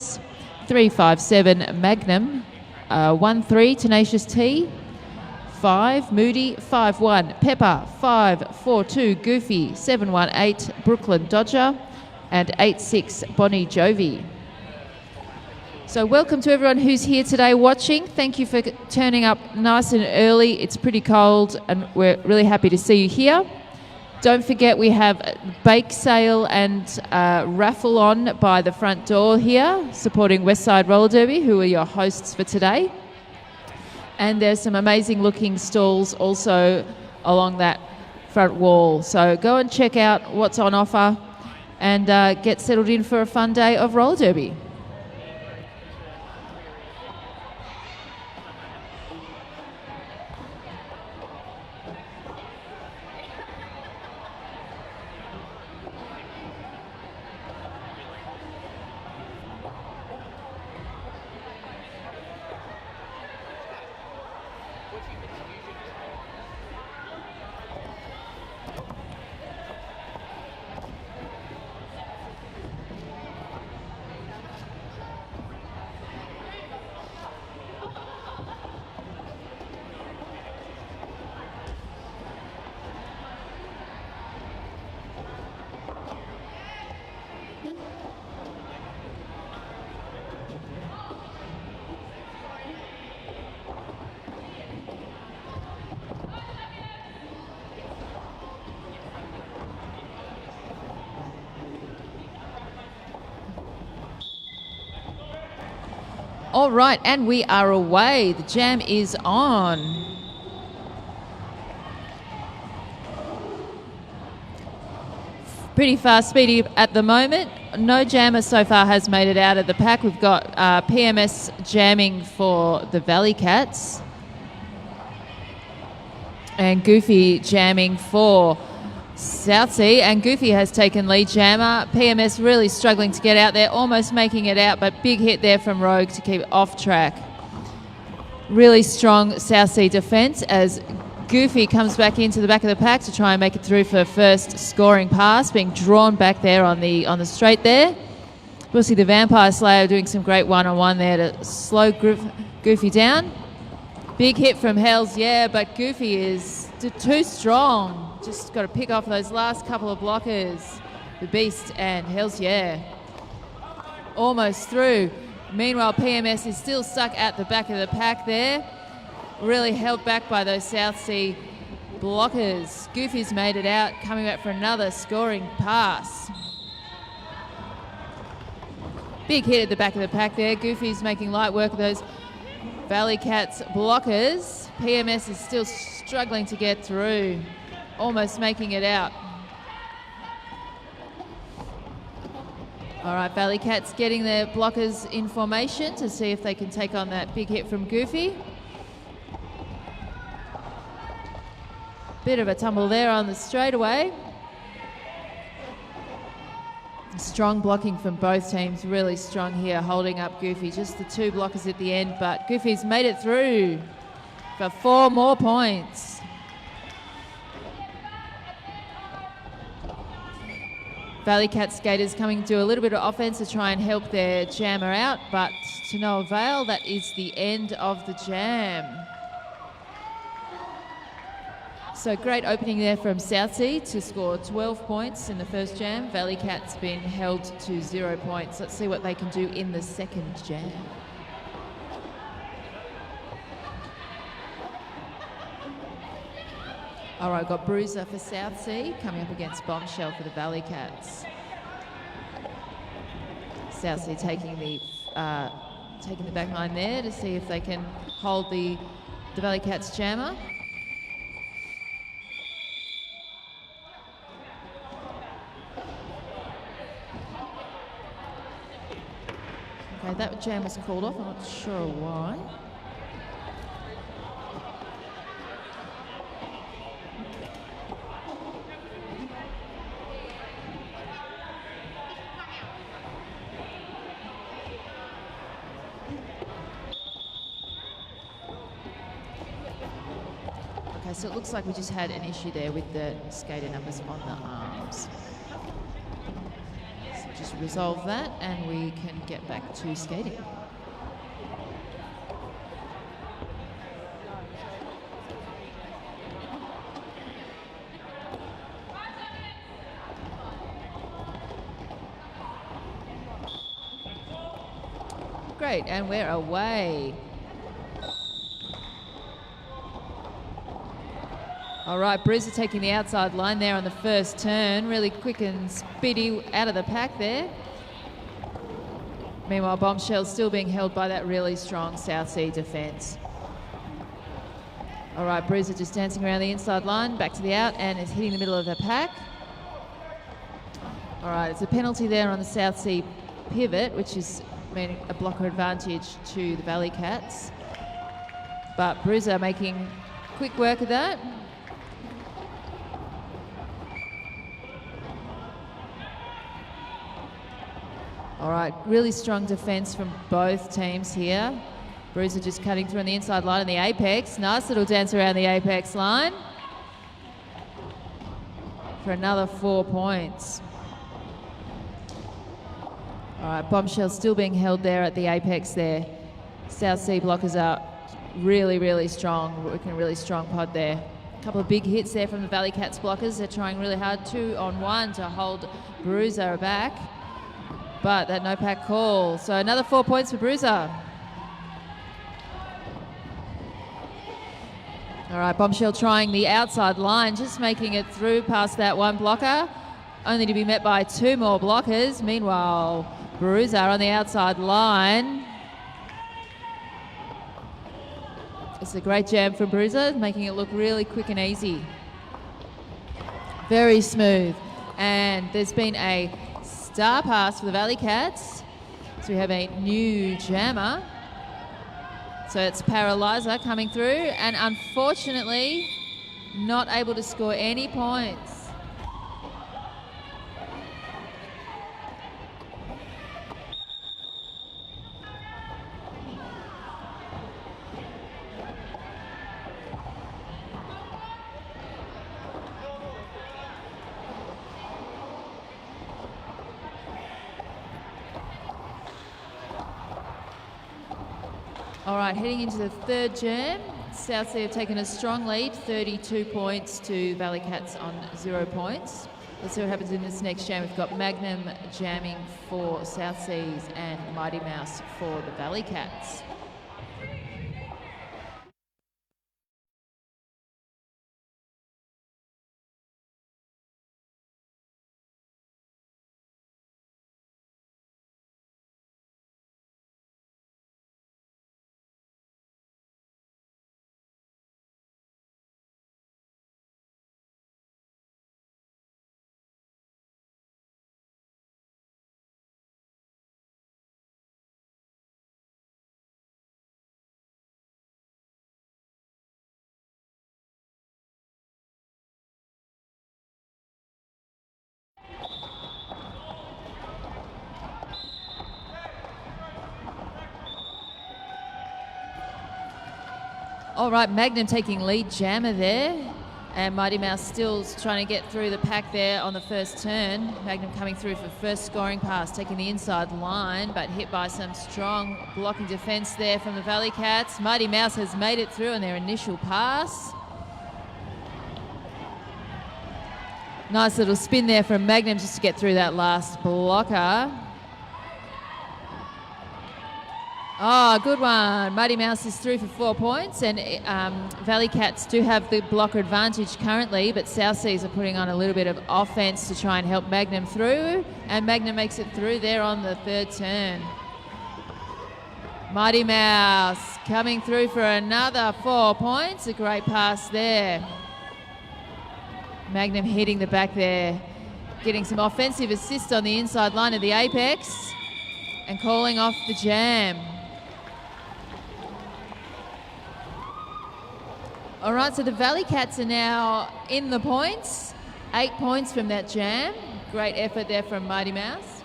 357 Magnum, 1-3 Tenacious T, 5 Moody, 5-1 Pepper, 5-4-2 Goofy, 7-1-8 Brooklyn Dodger, and 8-6 Bonnie Jovi. So welcome to everyone who's here today watching. Thank you for turning up nice and early. It's pretty cold and we're really happy to see you here. Don't forget we have a bake sale and raffle on by the front door here, supporting Westside Roller Derby, who are your hosts for today. And there's some amazing looking stalls also along that front wall. So go and check out what's on offer and get settled in for a fun day of roller derby. All right, and we are away. The jam is on. Pretty fast, speedy at the moment. No jammer so far has made it out of the pack. We've got PMS jamming for the Valley Cats and Goofy jamming for Southsea, and Goofy has taken lead jammer. PMS really struggling to get out there, almost making it out, but big hit there from Rogue to keep off track. Really strong Southsea defence as Goofy comes back into the back of the pack to try and make it through for first scoring pass, being drawn back there on the straight there. We'll see the Vampire Slayer doing some great one-on-one there to slow Goofy down. Big hit from Hells Yeah, but Goofy is too strong. Just got to pick off those last couple of blockers. The Beast and Hells Yeah. Almost through. Meanwhile, PMS is still stuck at the back of the pack there. Really held back by those Southsea blockers. Goofy's made it out, coming back for another scoring pass. Big hit at the back of the pack there. Goofy's making light work of those Valley Cats blockers. PMS is still struggling to get through. Almost making it out. All right, Valley Cats getting their blockers in formation to see if they can take on that big hit from Goofy. Bit of a tumble there on the straightaway. Strong blocking from both teams, really strong here, holding up Goofy. Just the two blockers at the end, but Goofy's made it through for 4 more points. Valley Cat skaters coming to do a little bit of offense to try and help their jammer out, but to no avail. That is the end of the jam. So great opening there from Southsea to score 12 points in the first jam. Valley Cat's been held to 0 points. Let's see what they can do in the second jam. All right, got Bruiser for Southsea coming up against Bombshell for the Valley Cats. Southsea taking the back line there to see if they can hold the Valley Cats jammer. Okay, that jam was called off. I'm not sure why. Okay, so it looks like we just had an issue there with the skater numbers on the arms. So just resolve that and we can get back to skating. Great, and we're away. All right, Bruiser taking the outside line there on the first turn. Really quick and speedy out of the pack there. Meanwhile, Bombshell still being held by that really strong South Sea defence. All right, Bruiser just dancing around the inside line, back to the out, and is hitting the middle of the pack. All right, it's a penalty there on the South Sea pivot, which is meaning a blocker advantage to the Valley Cats. But Bruiser making quick work of that. All right, really strong defence from both teams here. Bruiser just cutting through on the inside line on the apex. Nice little dance around the apex line for another 4 points. All right, Bombshell still being held there at the apex there. South Sea blockers are really, really strong, working a really strong pod there. A couple of big hits there from the Valley Cats blockers. They're trying really hard, 2-on-1 to hold Bruiser back. But that no pack call. So another 4 points for Bruiser. All right, Bombshell trying the outside line, just making it through past that one blocker, only to be met by 2 more blockers. Meanwhile, Bruiser on the outside line. It's a great jam from Bruiser, making it look really quick and easy. Very smooth. And there's been a star pass for the Valley Cats. So we have a new jammer. So it's Paralyzer coming through, and unfortunately not able to score any points. All right, heading into the third jam. South Sea have taken a strong lead, 32 points to Valley Cats on 0 points. Let's see what happens in this next jam. We've got Magnum jamming for South Seas and Mighty Mouse for the Valley Cats. All right, Magnum taking lead jammer there. And Mighty Mouse still trying to get through the pack there on the first turn. Magnum coming through for first scoring pass, taking the inside line, but hit by some strong blocking defence there from the Valley Cats. Mighty Mouse has made it through on their initial pass. Nice little spin there from Magnum just to get through that last blocker. Oh, good one. Mighty Mouse is through for 4 points, and Valley Cats do have the blocker advantage currently, but South Seas are putting on a little bit of offense to try and help Magnum through, and Magnum makes it through there on the third turn. Mighty Mouse coming through for another 4 points. A great pass there. Magnum hitting the back there, getting some offensive assist on the inside line of the apex, and calling off the jam. All right, so the Valley Cats are now in the points. 8 points from that jam. Great effort there from Mighty Mouse.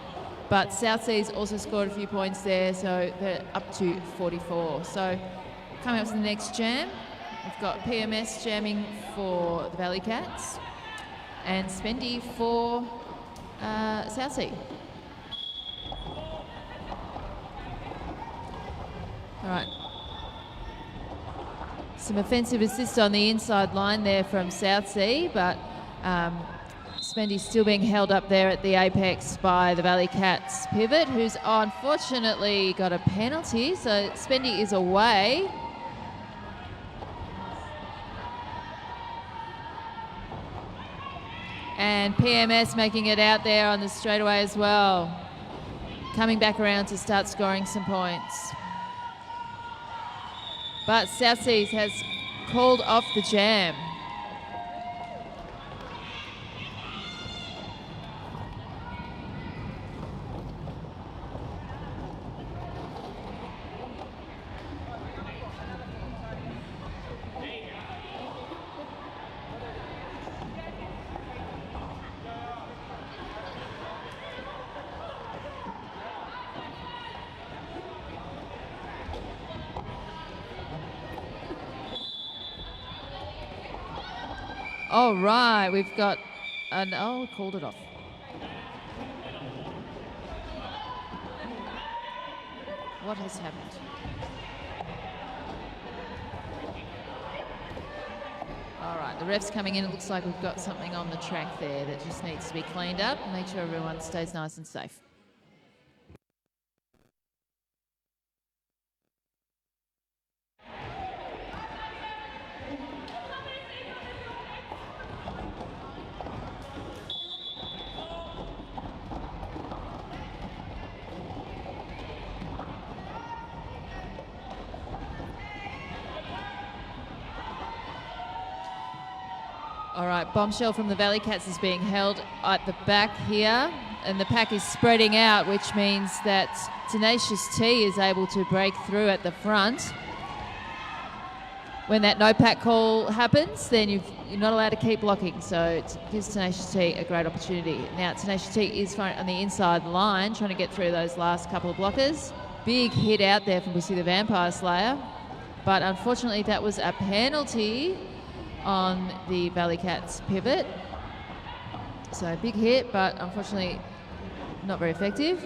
But South Seas also scored a few points there, so they're up to 44. So coming up to the next jam, we've got PMS jamming for the Valley Cats and Spendy for South Sea. All right. Some offensive assist on the inside line there from South Sea, but Spendy's still being held up there at the apex by the Valley Cats pivot, who's unfortunately got a penalty, so Spendy is away. And PMS making it out there on the straightaway as well. Coming back around to start scoring some points. But South Seas has called off the jam. All right, we've got an, oh, called it off. What has happened? All right, the ref's coming in. It looks like we've got something on the track there that just needs to be cleaned up and make sure everyone stays nice and safe. All right, Bombshell from the Valley Cats is being held at the back here, and the pack is spreading out, which means that Tenacious T is able to break through at the front. When that no pack call happens, then you're not allowed to keep blocking, so it gives Tenacious T a great opportunity. Now, Tenacious T is on the inside line, trying to get through those last couple of blockers. Big hit out there from Bussy the Vampire Slayer, but unfortunately that was a penalty on the Valley Cats pivot. So big hit, but unfortunately not very effective.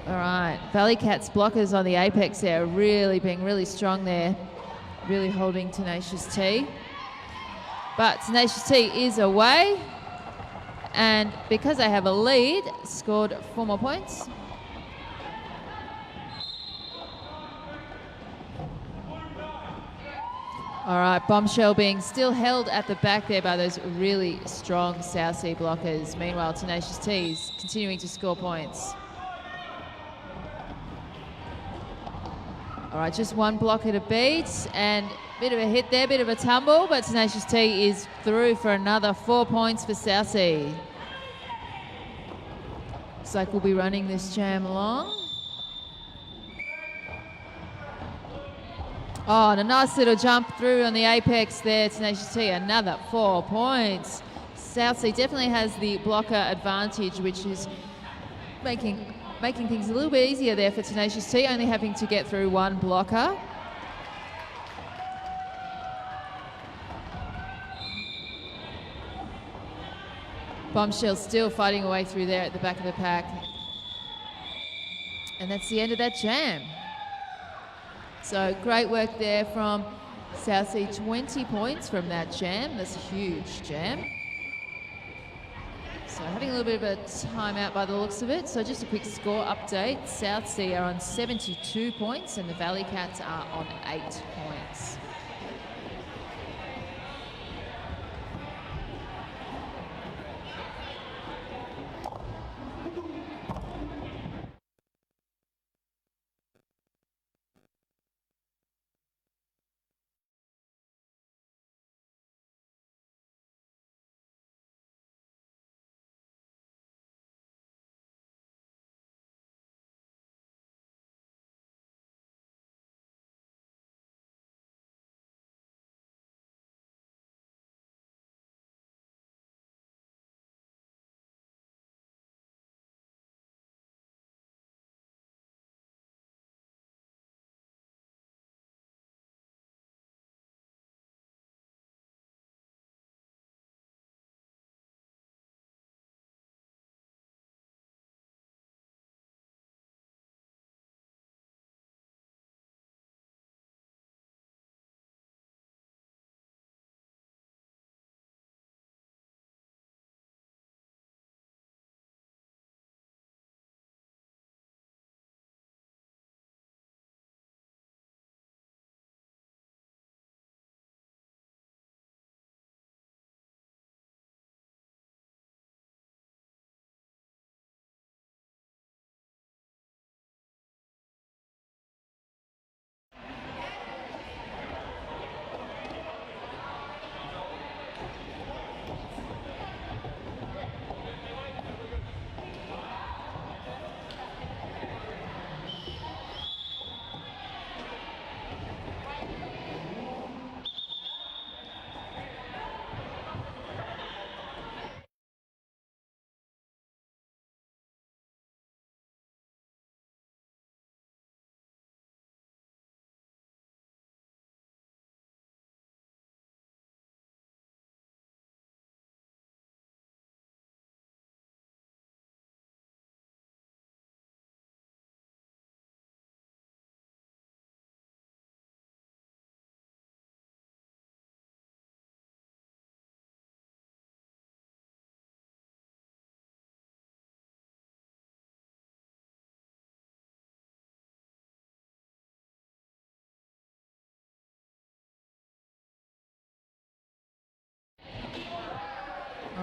All right, Valley Cats blockers on the apex there are really being really strong there, really holding Tenacious T. But Tenacious T is away, and because they have a lead, scored 4 more points. All right, Bombshell being still held at the back there by those really strong South Sea blockers. Meanwhile, Tenacious T is continuing to score points. All right, just one blocker to beat, and a bit of a hit there, bit of a tumble, but Tenacious T is through for another 4 points for South Sea. Looks like we'll be running this jam along. Oh, and a nice little jump through on the apex there, Tenacious T, another 4 points. South Sea definitely has the blocker advantage, which is making things a little bit easier there for Tenacious T, only having to get through one blocker. Bombshell still fighting away through there at the back of the pack. And that's the end of that jam. So great work there from South Sea, 20 points from that jam. That's a huge jam. So having a little bit of a timeout by the looks of it. So just a quick score update. South Sea are on 72 points and the Valley Cats are on 8 points.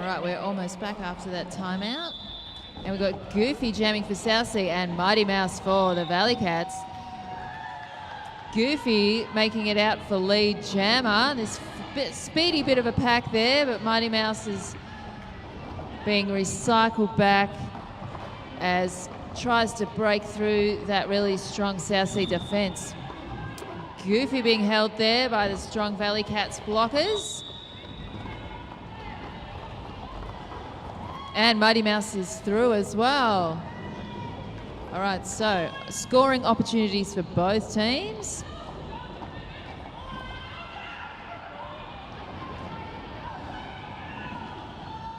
All right, we're almost back after that timeout. And we've got Goofy jamming for Southsea and Mighty Mouse for the Valley Cats. Goofy making it out for lead jammer. This speedy bit of a pack there, but Mighty Mouse is being recycled back as tries to break through that really strong Southsea defence. Goofy being held there by the strong Valley Cats blockers. And Mighty Mouse is through as well. All right, so scoring opportunities for both teams.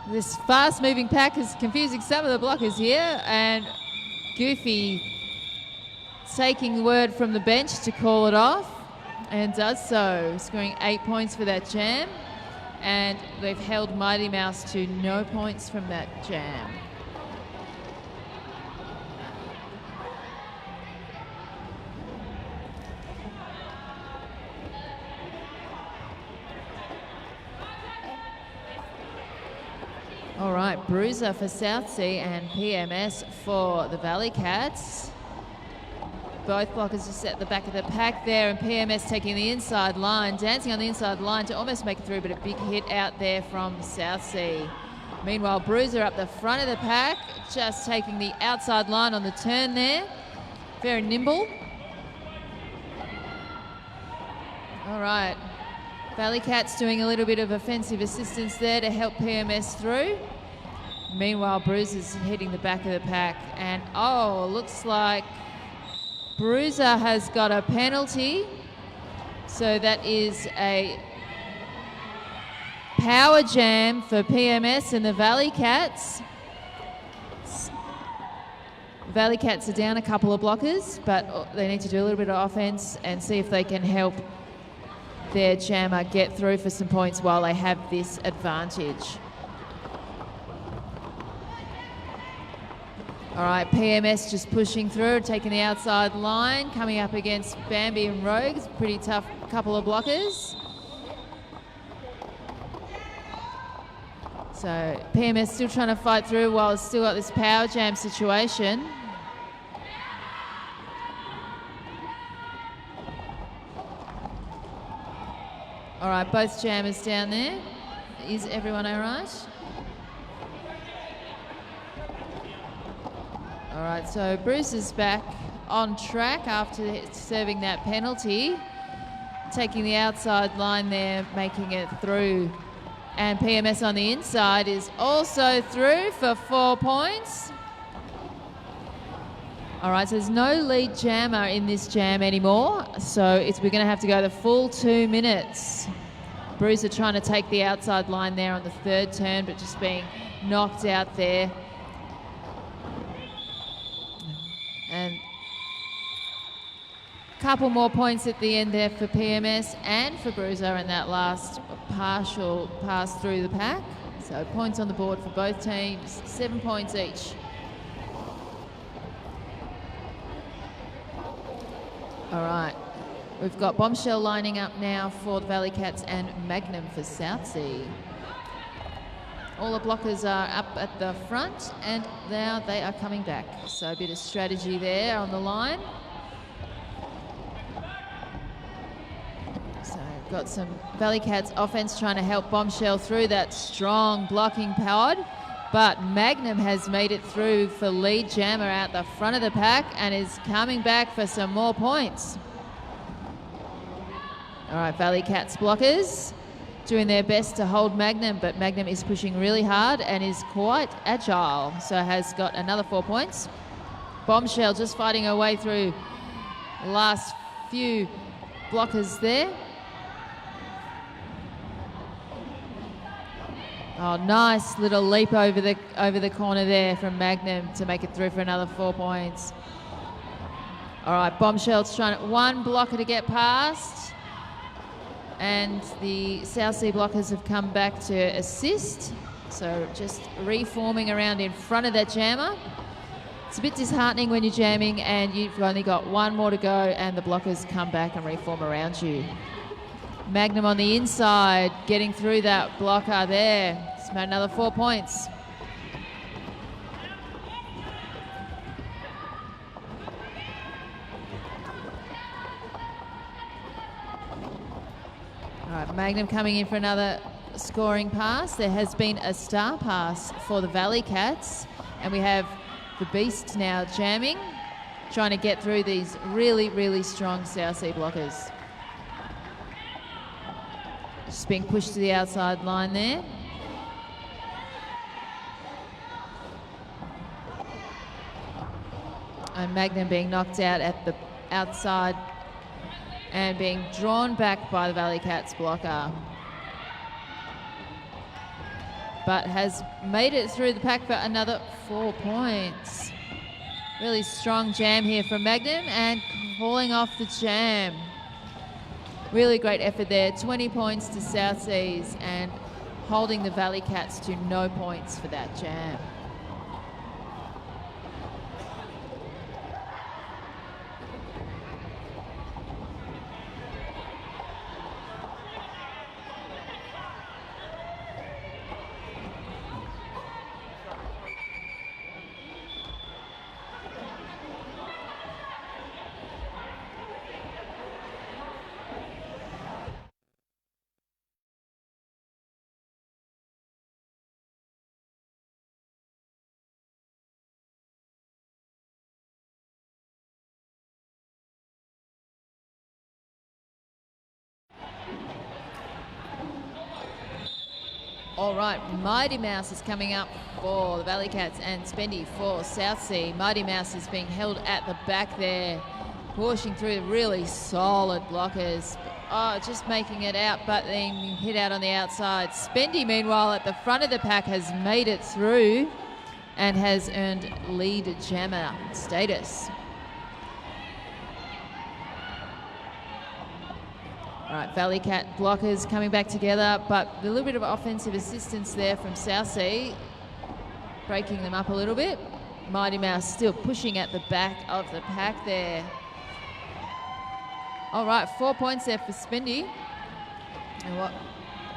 This fast-moving pack is confusing some of the blockers here, and Goofy taking word from the bench to call it off, and does so, scoring 8 points for that jam. And they've held Mighty Mouse to no points from that jam. All right, Bruiser for Southsea and PMS for the Valley Cats. Both blockers just at the back of the pack there, and PMS taking the inside line, dancing on the inside line to almost make it through, but a big hit out there from Southsea. Meanwhile, Bruiser up the front of the pack, just taking the outside line on the turn there. Very nimble. All right, Valley Cats doing a little bit of offensive assistance there to help PMS through. Meanwhile, Bruiser's hitting the back of the pack, and looks like Bruiser has got a penalty, so that is a power jam for PMS and the Valley Cats. Valley Cats are down a couple of blockers, but they need to do a little bit of offense and see if they can help their jammer get through for some points while they have this advantage. All right, PMS just pushing through, taking the outside line, coming up against Bambi and Rogues. Pretty tough couple of blockers. So PMS still trying to fight through while it's still got this power jam situation. All right, both jammers down there. Is everyone all right? All right, so Bruce is back on track after serving that penalty, taking the outside line there, making it through. And PMS on the inside is also through for 4 points. All right, so there's no lead jammer in this jam anymore, so we're going to have to go the full 2 minutes. Bruce are trying to take the outside line there on the third turn, but just being knocked out there. And a couple more points at the end there for PMS and for Bruiser in that last partial pass through the pack. So points on the board for both teams, 7 points each. All right, we've got Bombshell lining up now for the Valley Cats and Magnum for Southsea. All the blockers are up at the front, and now they are coming back. So a bit of strategy there on the line. So got some Valley Cats offense trying to help Bombshell through that strong blocking pod, but Magnum has made it through for lead jammer out the front of the pack and is coming back for some more points. All right, Valley Cats blockers doing their best to hold Magnum, but Magnum is pushing really hard and is quite agile, so has got another 4 points. Bombshell just fighting her way through the last few blockers there. Oh, nice little leap over the corner there from Magnum to make it through for another 4 points. All right, Bombshell's trying one blocker to get past. And the Southsea blockers have come back to assist. So just reforming around in front of that jammer. It's a bit disheartening when you're jamming and you've only got one more to go and the blockers come back and reform around you. Magnum on the inside, getting through that blocker there. It's made another 4 points. All right, Magnum coming in for another scoring pass. There has been a star pass for the Valley Cats, and we have the Beast now jamming, trying to get through these really, really strong South Sea blockers. Just being pushed to the outside line there. And Magnum being knocked out at the outside and being drawn back by the Valley Cats blocker. But has made it through the pack for another 4 points. Really strong jam here from Magnum and calling off the jam. Really great effort there. 20 points to South Seas and holding the Valley Cats to no points for that jam. All right, Mighty Mouse is coming up for the Valley Cats and Spendy for South Sea. Mighty Mouse is being held at the back there, pushing through really solid blockers. Oh, just making it out, but then hit out on the outside. Spendy, meanwhile, at the front of the pack has made it through and has earned lead jammer status. All right, Valley Cat blockers coming back together, but a little bit of offensive assistance there from South Sea, breaking them up a little bit. Mighty Mouse still pushing at the back of the pack there. All right, 4 points there for Spendy.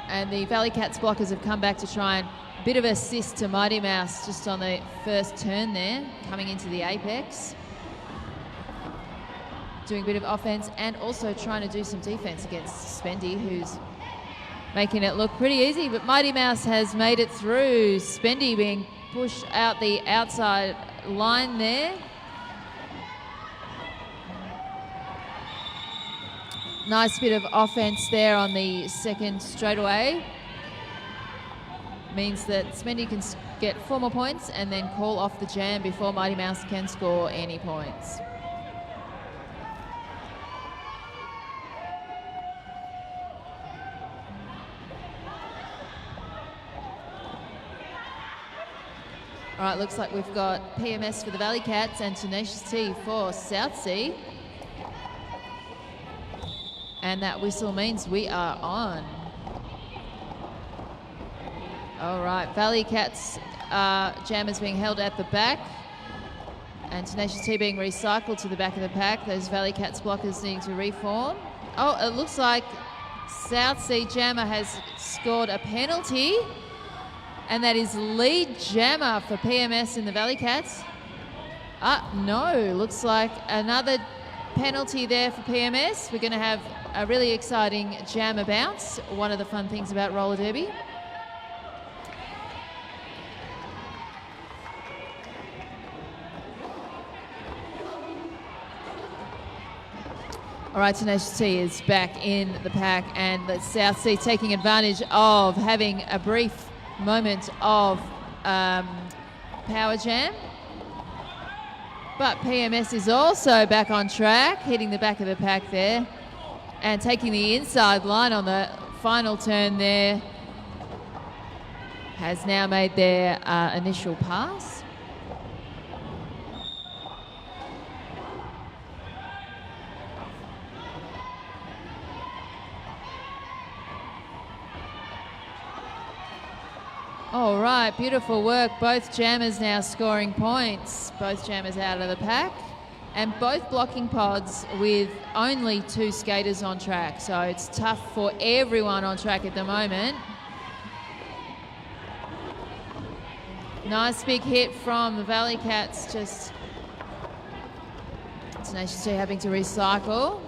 And the Valley Cats blockers have come back to try and a bit of assist to Mighty Mouse just on the first turn there, coming into the apex. Doing a bit of offense and also trying to do some defense against Spendy, who's making it look pretty easy. But Mighty Mouse has made it through. Spendy being pushed out the outside line there. Nice bit of offense there on the second straightaway. Means that Spendy can get 4 more points and then call off the jam before Mighty Mouse can score any points. All right, looks like we've got PMS for the Valley Cats and Tenacious T for South Sea. And that whistle means we are on. All right, Valley Cats jammers being held at the back and Tenacious T being recycled to the back of the pack. Those Valley Cats blockers needing to reform. Oh, it looks like South Sea jammer has scored a penalty. And that is lead jammer for PMS in the Valley Cats. No, looks like another penalty there for PMS. We're going to have a really exciting jammer bounce, one of the fun things about roller derby. All right, Tenacious T is back in the pack and the South Sea taking advantage of having a brief moment of power jam, but PMS is also back on track, hitting the back of the pack there and taking the inside line on the final turn there. Has now made their initial pass. All right, beautiful work. Both jammers now scoring points. Both jammers out of the pack. And both blocking pods with only 2 skaters on track. So it's tough for everyone on track at the moment. Nice big hit from the Valley Cats. Just Tenacious T having to recycle.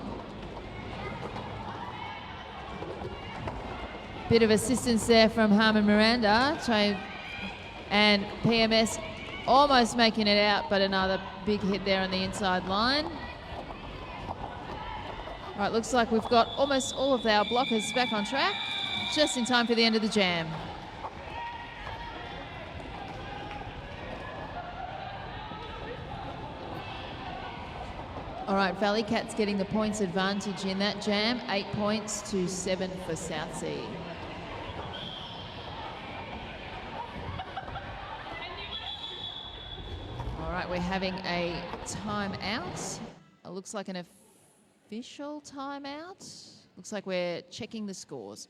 Bit of assistance there from Harmon Miranda. And PMS almost making it out, but another big hit there on the inside line. All right, looks like we've got almost all of our blockers back on track, just in time for the end of the jam. All right, Valley Cats getting the points advantage in that jam, 8 points to 7 for Southsea. All right, we're having a timeout. It looks like an official timeout. Looks like we're checking the scores.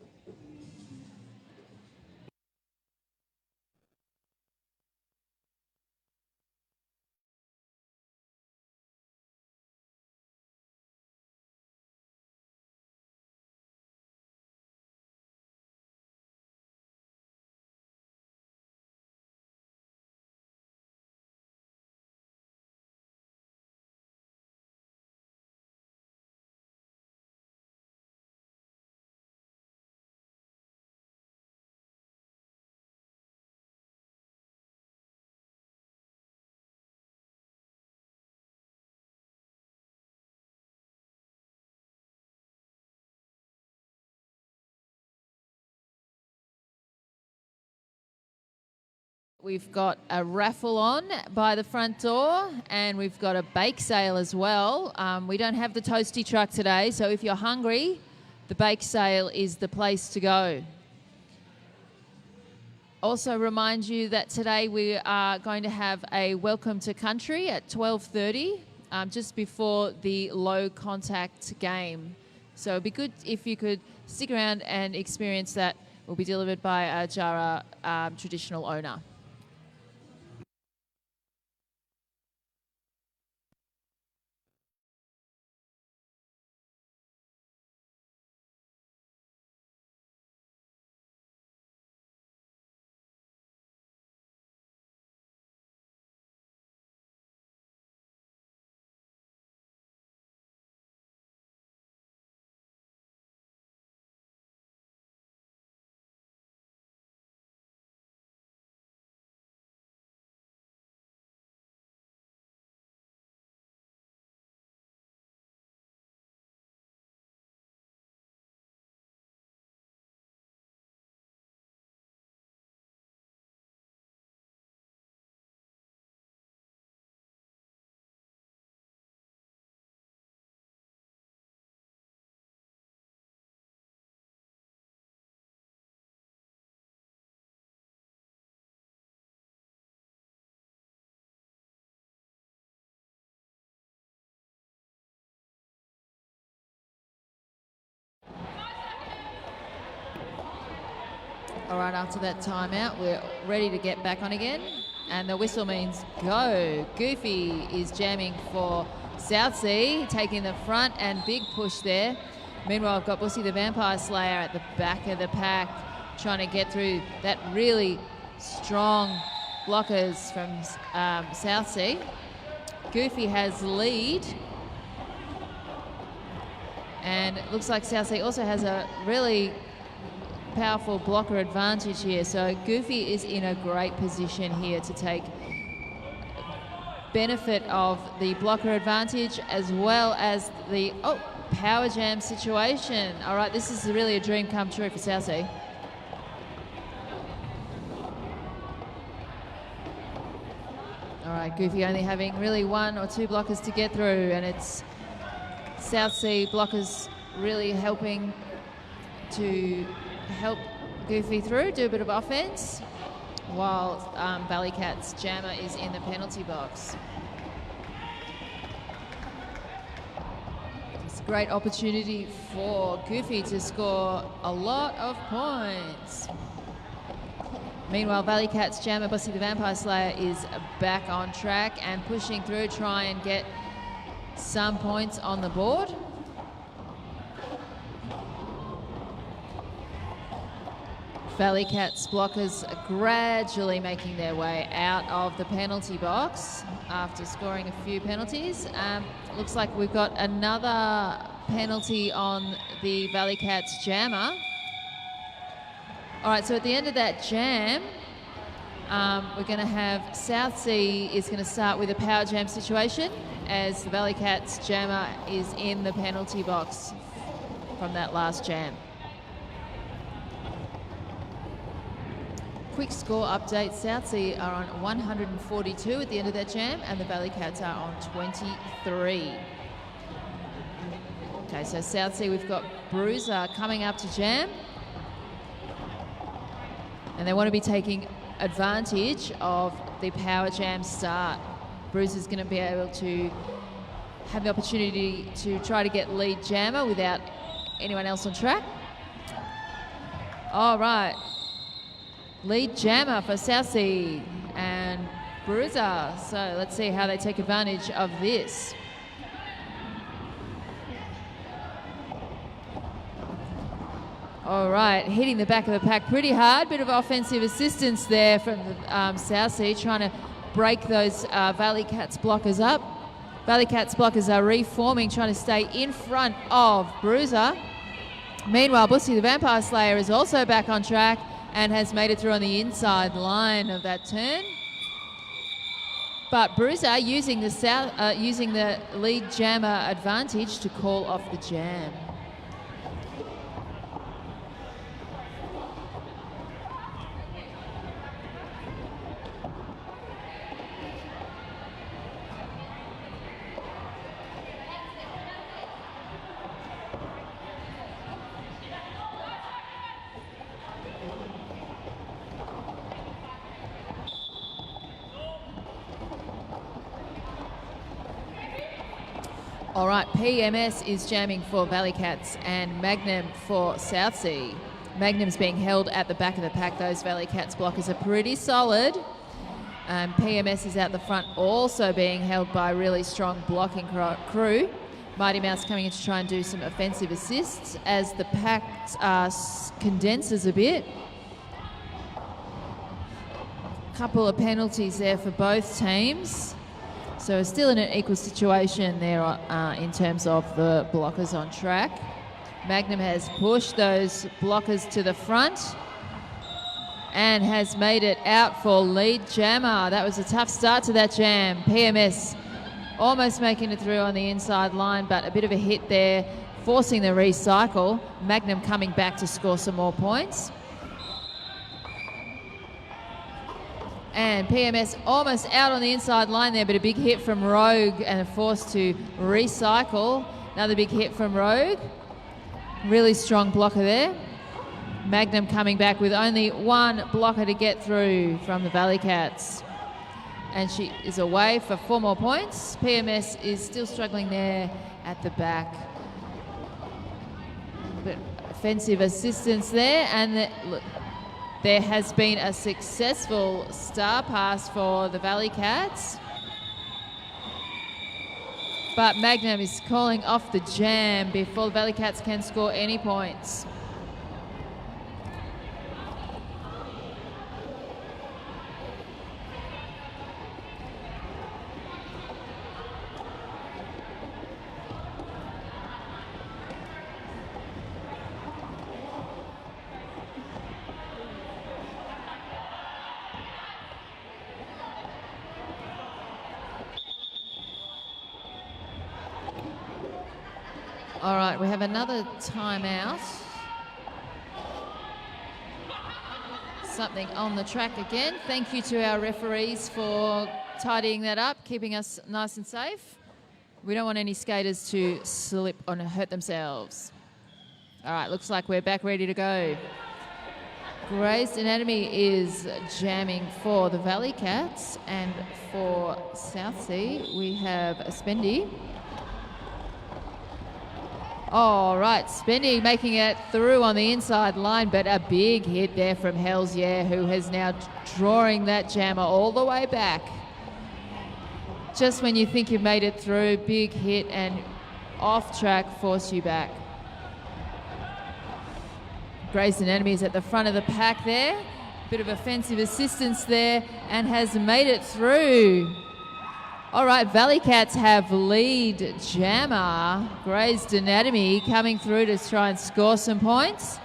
We've got a raffle on by the front door, and we've got a bake sale as well. We don't have the toasty truck today, so if you're hungry, the bake sale is the place to go. Also remind you that today we are going to have a welcome to country at 12:30, just before the low contact game. So it'd be good if you could stick around and experience that. It will be delivered by a Jara traditional owner. All right, after that timeout, we're ready to get back on again. And the whistle means go. Goofy is jamming for Southsea, taking the front and big push there. Meanwhile, I've got Bussy the Vampire Slayer at the back of the pack, trying to get through that really strong blockers from Southsea. Goofy has lead. And it looks like Southsea also has a really powerful blocker advantage here. So Goofy is in a great position here to take benefit of the blocker advantage as well as the power jam situation. All right, this is really a dream come true for Southsea. All right, Goofy only having really 1 or 2 blockers to get through, and it's Southsea blockers really helping to help Goofy through, do a bit of offense, while Valley Cats jammer is in the penalty box. It's a great opportunity for Goofy to score a lot of points. Meanwhile, Valley Cats jammer Bussy the Vampire Slayer is back on track and pushing through, try and get some points on the board. Valley Cats blockers are gradually making their way out of the penalty box after scoring a few penalties. Looks like we've got another penalty on the Valley Cats jammer. All right, so at the end of that jam, we're going to have Southsea is going to start with a power jam situation as the Valley Cats jammer is in the penalty box from that last jam. Quick score update. Southsea are on 142 at the end of that jam and the Valley Cats are on 23. Okay, so Southsea, we've got Bruiser coming up to jam. And they want to be taking advantage of the power jam start. Bruiser's going to be able to have the opportunity to try to get lead jammer without anyone else on track. All right. Lead jammer for Southsea and Bruiser. So let's see how they take advantage of this. All right, hitting the back of the pack pretty hard. Bit of offensive assistance there from the Southsea, trying to break those Valley Cats blockers up. Valley Cats blockers are reforming, trying to stay in front of Bruiser. Meanwhile, Bussy the Vampire Slayer is also back on track and has made it through on the inside line of that turn. But Bruiser using the lead jammer advantage to call off the jam. All right, PMS is jamming for Valley Cats and Magnum for Southsea. Magnum's being held at the back of the pack. Those Valley Cats blockers are pretty solid. PMS is out the front, also being held by a really strong blocking crew. Mighty Mouse coming in to try and do some offensive assists as the pack condenses a bit. Couple of penalties there for both teams. So we're still in an equal situation there in terms of the blockers on track. Magnum has pushed those blockers to the front and has made it out for lead jammer. That was a tough start to that jam. PMS almost making it through on the inside line, but a bit of a hit there, forcing the recycle. Magnum coming back to score some more points. And PMS almost out on the inside line there, but a big hit from Rogue and a force to recycle. Another big hit from Rogue. Really strong blocker there. Magnum coming back with only one blocker to get through from the Valley Cats. And she is away for 4 more points. PMS is still struggling there at the back. But offensive assistance there, and look, there has been a successful star pass for the Valley Cats. But Magnum is calling off the jam before the Valley Cats can score any points. All right, we have another timeout. Something on the track again. Thank you to our referees for tidying that up, keeping us nice and safe. We don't want any skaters to slip or hurt themselves. All right, looks like we're back ready to go. Grazed Anatomy is jamming for the Valley Cats, and for Southsea we have a Spendy. All right, Spendy making it through on the inside line, but a big hit there from Hells Yeah, who has now drawing that jammer all the way back. Just when you think you've made it through, big hit and off track, force you back. Gray's Anatomy is at the front of the pack there. Bit of offensive assistance there and has made it through. All right, Valley Cats have lead jammer. Gray's Anatomy coming through to try and score some points.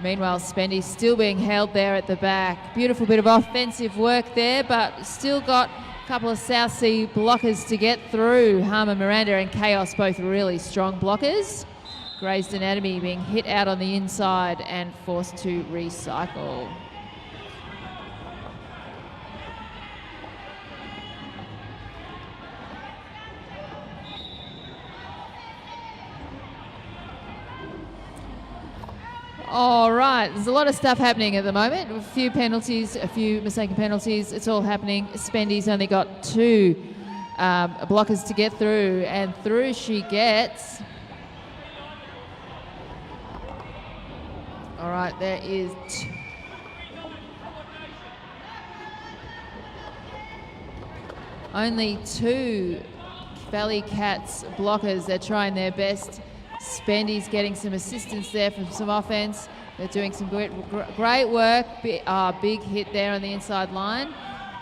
Meanwhile, Spendy's still being held there at the back. Beautiful bit of offensive work there, but still got a couple of South Sea blockers to get through. Harmer Miranda and Chaos, both really strong blockers. Gray's Anatomy being hit out on the inside and forced to recycle. All right, there's a lot of stuff happening at the moment. A few penalties, a few mistaken penalties. It's all happening. Spendy's only got 2 blockers to get through, and through she gets. All right, there is only 2 Valley Cats blockers. They're trying their best. Spendy's getting some assistance there from some offense. They're doing some great work. Big hit there on the inside line.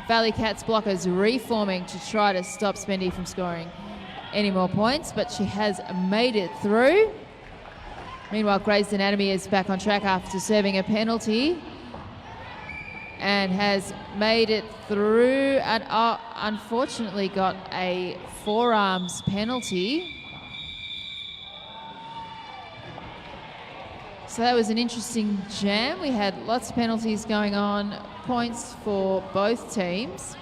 Valley Cats blockers reforming to try to stop Spendy from scoring any more points, but she has made it through. Meanwhile, Gray's Anatomy is back on track after serving a penalty and has made it through and unfortunately got a forearms penalty. So that was an interesting jam. We had lots of penalties going on, points for both teams.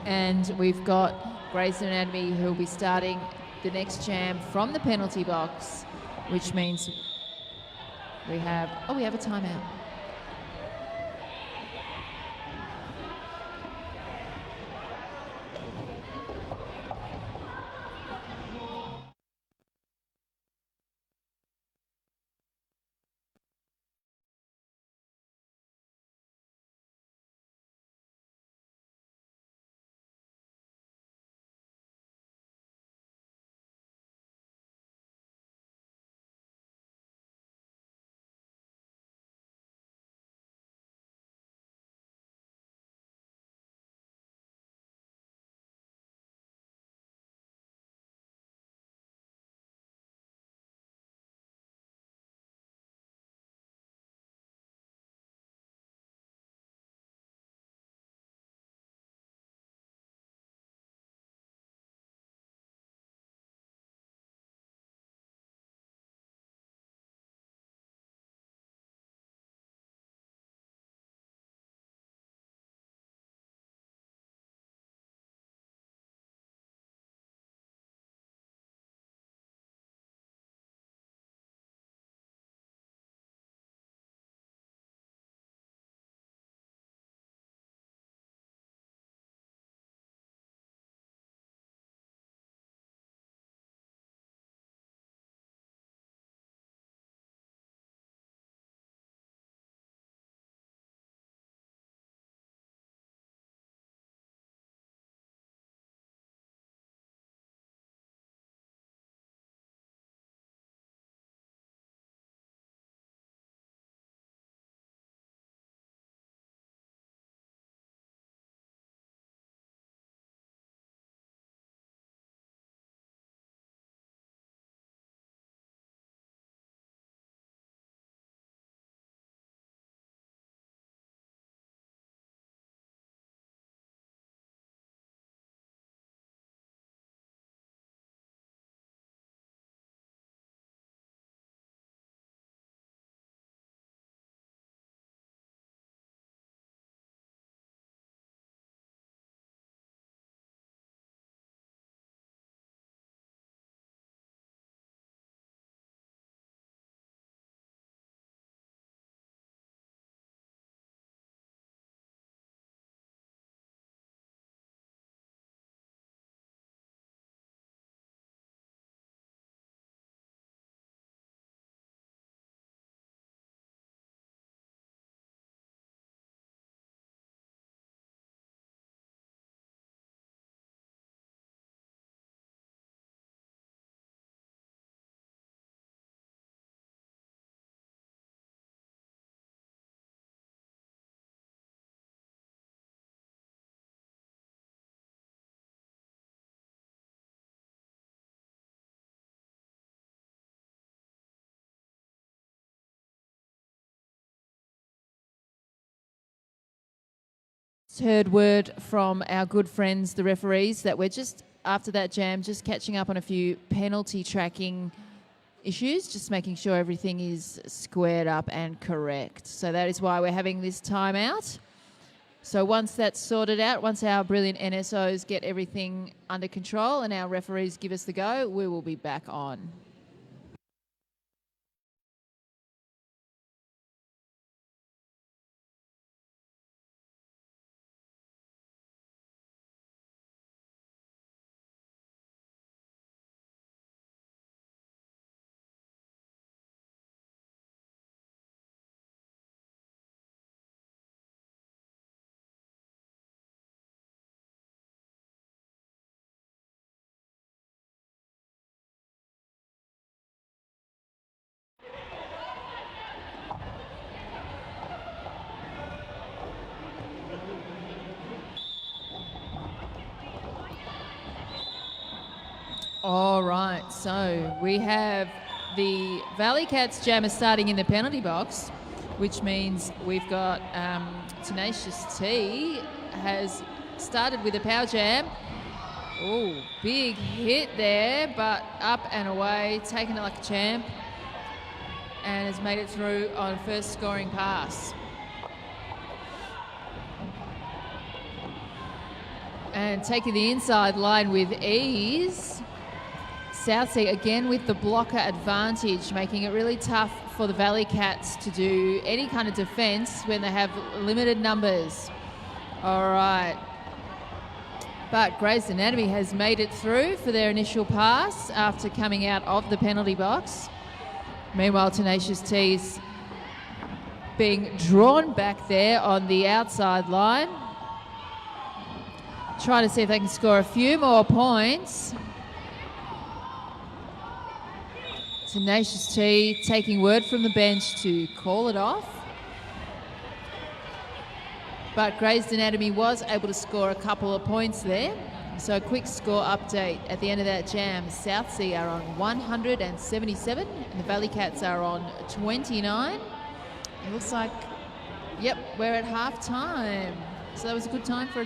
And we've got Gray's Anatomy who will be starting the next jam from the penalty box, which means we have a timeout. just heard word from our good friends, the referees, that we're just, after that jam, just catching up on a few penalty tracking issues, just making sure everything is squared up and correct. So that is why we're having this timeout. So once that's sorted out, once our brilliant NSOs get everything under control and our referees give us the go, we will be back on. All right, so we have the Valley Cats jammer starting in the penalty box, which means we've got Tenacious T has started with a power jam. Oh, big hit there, but up and away, taken it like a champ, and has made it through on first scoring pass. And taking the inside line with ease. Southsea again with the blocker advantage, making it really tough for the Valley Cats to do any kind of defence when they have limited numbers. All right. But Grey's Anatomy has made it through for their initial pass after coming out of the penalty box. Meanwhile, Tenacious T's being drawn back there on the outside line. Trying to see if they can score a few more points. Tenacious T taking word from the bench to call it off. But Grey's Anatomy was able to score a couple of points there. So a quick score update at the end of that jam. Southsea are on 177 and the Valley Cats are on 29. It looks like, yep, we're at half time. So that was a good time for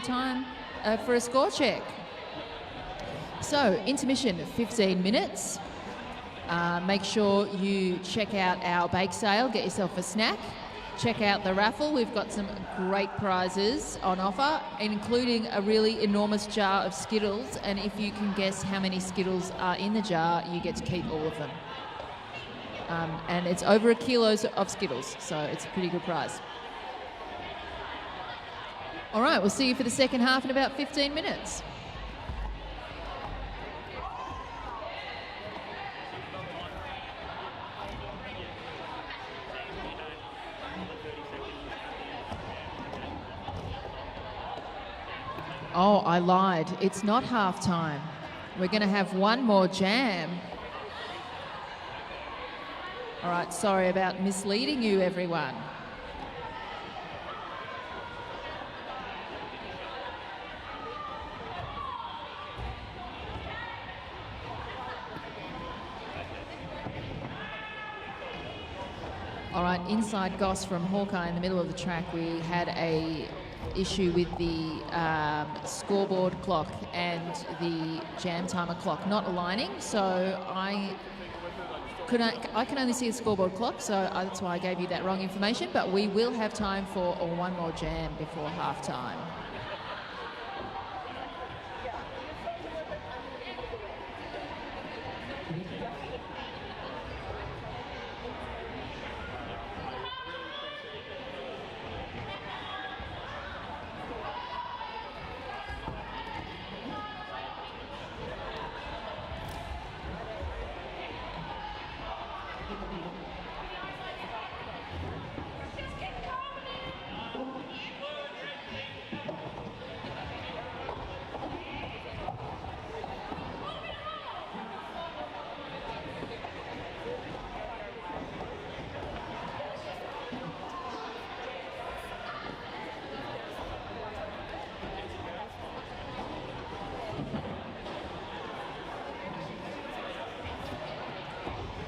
a score check. So intermission, 15 minutes. Make sure you check out our bake sale, get yourself a snack. Check out the raffle. We've got some great prizes on offer, including a really enormous jar of Skittles. And if you can guess how many Skittles are in the jar, you get to keep all of them. And it's over a kilo of Skittles, so it's a pretty good prize. All right, we'll see you for the second half in about 15 minutes. Oh, I lied. It's not half time. We're going to have one more jam. All right, sorry about misleading you, everyone. All right, inside Goss from Hawkeye in the middle of the track. We had a issue with the scoreboard clock and the jam timer clock not aligning, so I can only see the scoreboard clock, so that's why I gave you that wrong information, but we will have time for one more jam before half time.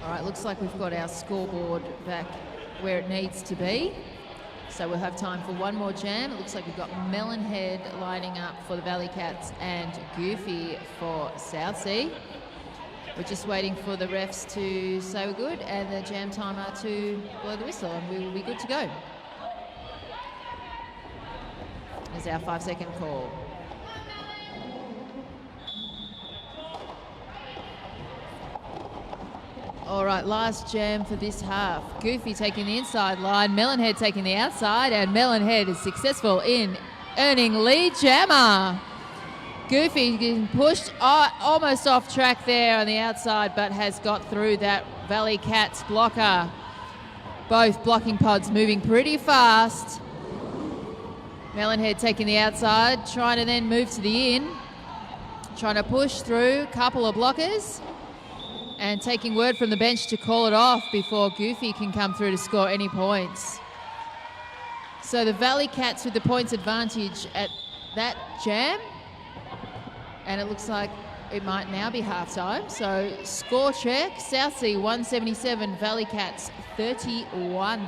All right, looks like we've got our scoreboard back where it needs to be. So we'll have time for one more jam. It looks like we've got Melonhead lining up for the Valley Cats and Goofy for Southsea. We're just waiting for the refs to say we're good and the jam timer to blow the whistle, and we will be good to go. There's our 5-second call. All right, last jam for this half. Goofy taking the inside line, Melonhead taking the outside, and Melonhead is successful in earning lead jammer. Goofy getting pushed almost off track there on the outside, but has got through that Valley Cats blocker. Both blocking pods moving pretty fast. Melonhead taking the outside, trying to then move to the in. Trying to push through a couple of blockers. And taking word from the bench to call it off before Goofy can come through to score any points. So the Valley Cats with the points advantage at that jam. And it looks like it might now be halftime. So score check, Southsea 177, Valley Cats 31.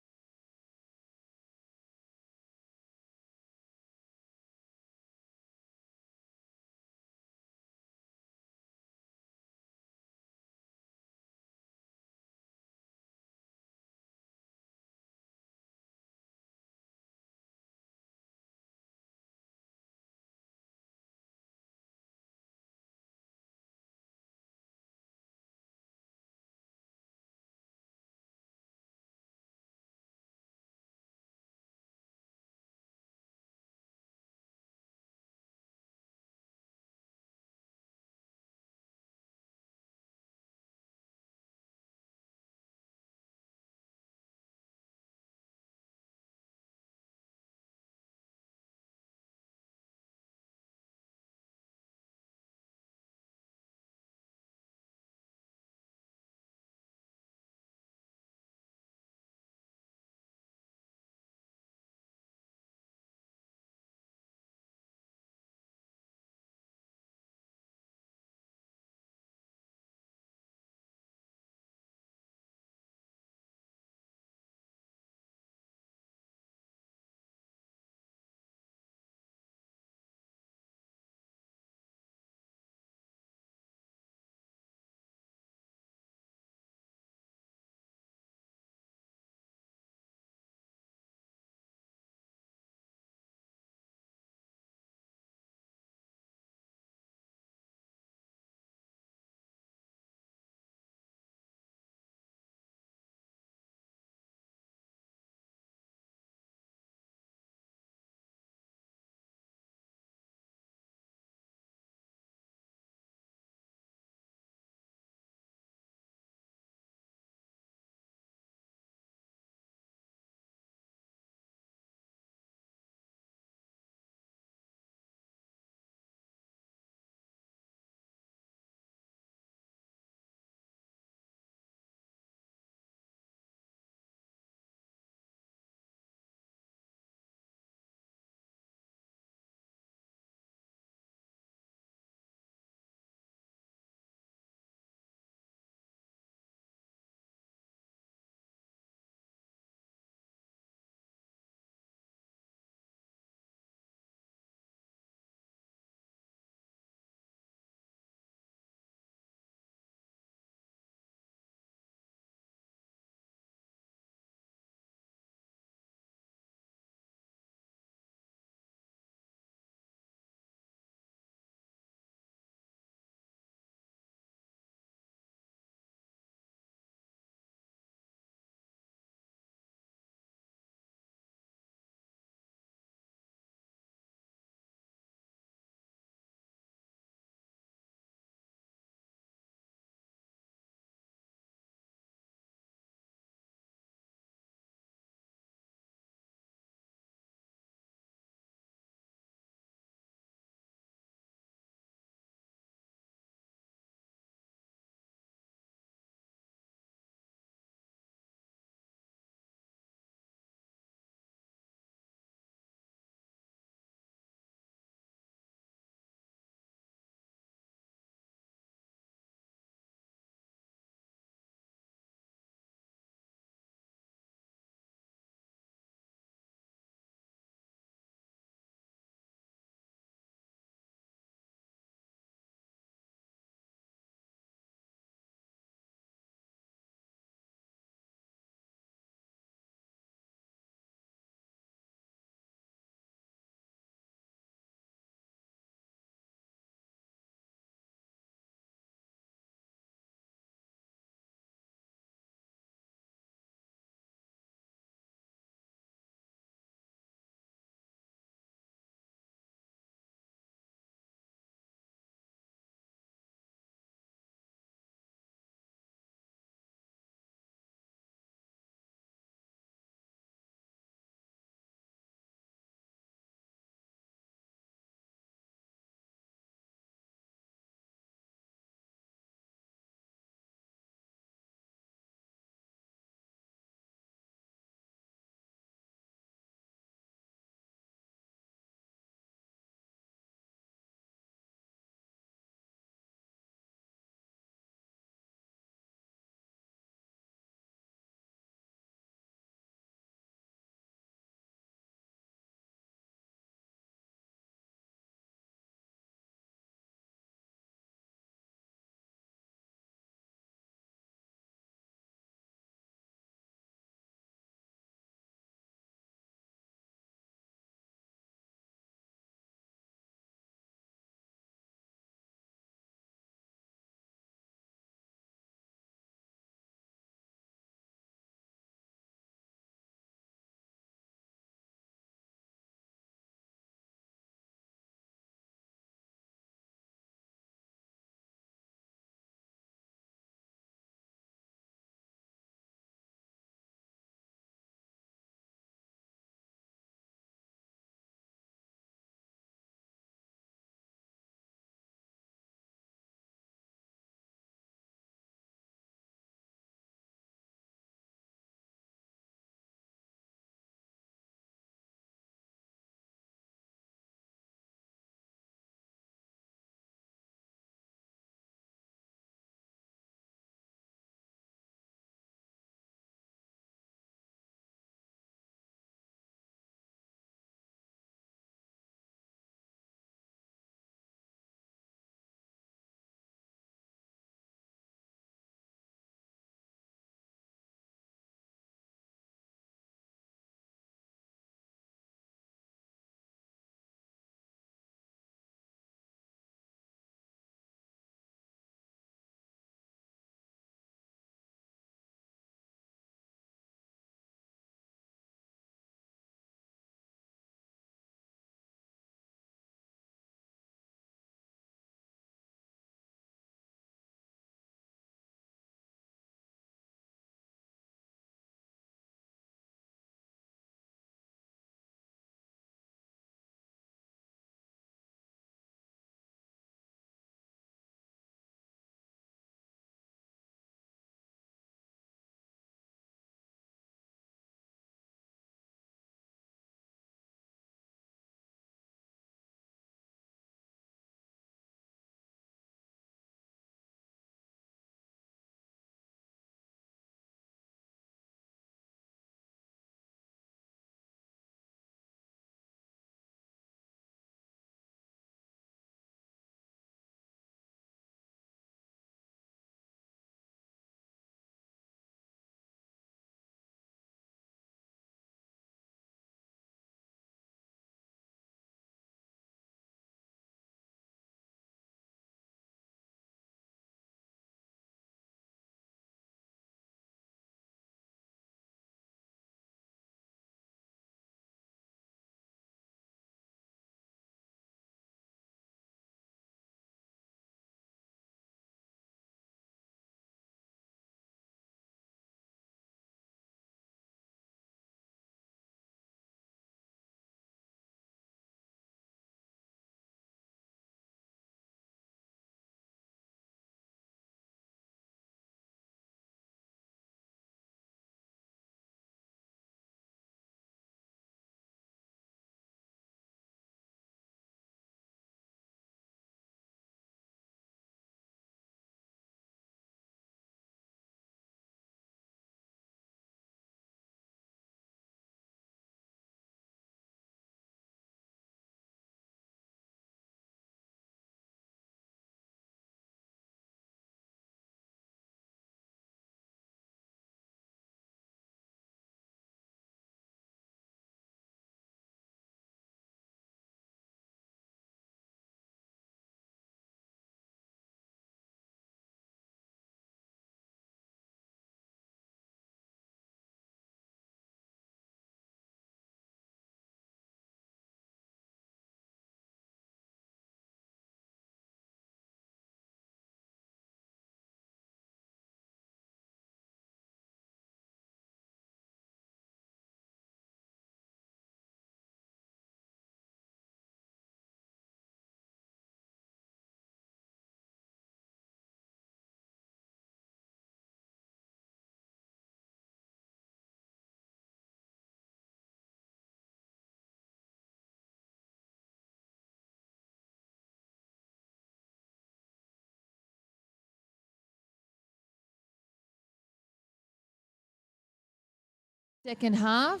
Second half.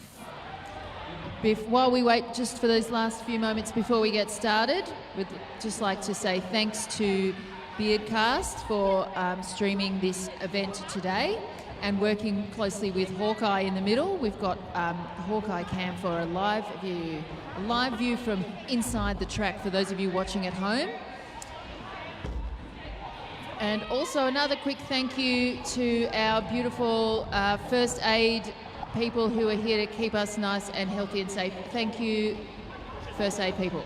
While we wait just for those last few moments before we get started, we'd just like to say thanks to Beardcast for streaming this event today and working closely with Hawkeye in the middle. We've got Hawkeye Cam for a live view from inside the track for those of you watching at home. And also another quick thank you to our beautiful first aid people who are here to keep us nice and healthy and safe. Thank you, first aid people.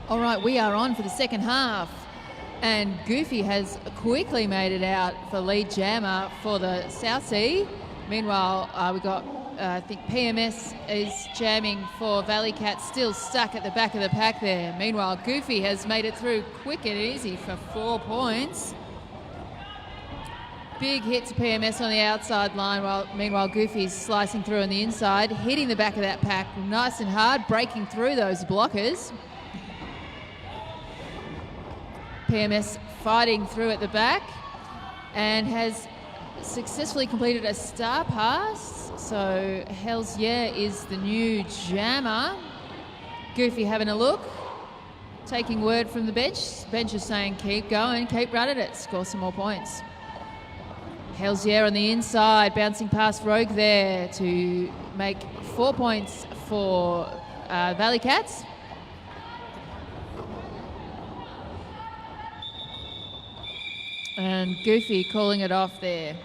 All right, we are on for the second half, and Goofy has quickly made it out for lead jammer for the South Sea. Meanwhile, we got, I think PMS is jamming for Valley Cat, still stuck at the back of the pack there. Meanwhile, Goofy has made it through quick and easy for 4 points. Big hit to PMS on the outside line, meanwhile Goofy's slicing through on the inside, hitting the back of that pack nice and hard, breaking through those blockers. PMS fighting through at the back and has successfully completed a star pass. So Hells Yeah is the new jammer. Goofy having a look, taking word from the bench. Bench is saying keep going, keep running it, score some more points. Hells Yeah on the inside, bouncing past Rogue there to make 4 points for Valley Cats. And Goofy calling it off there.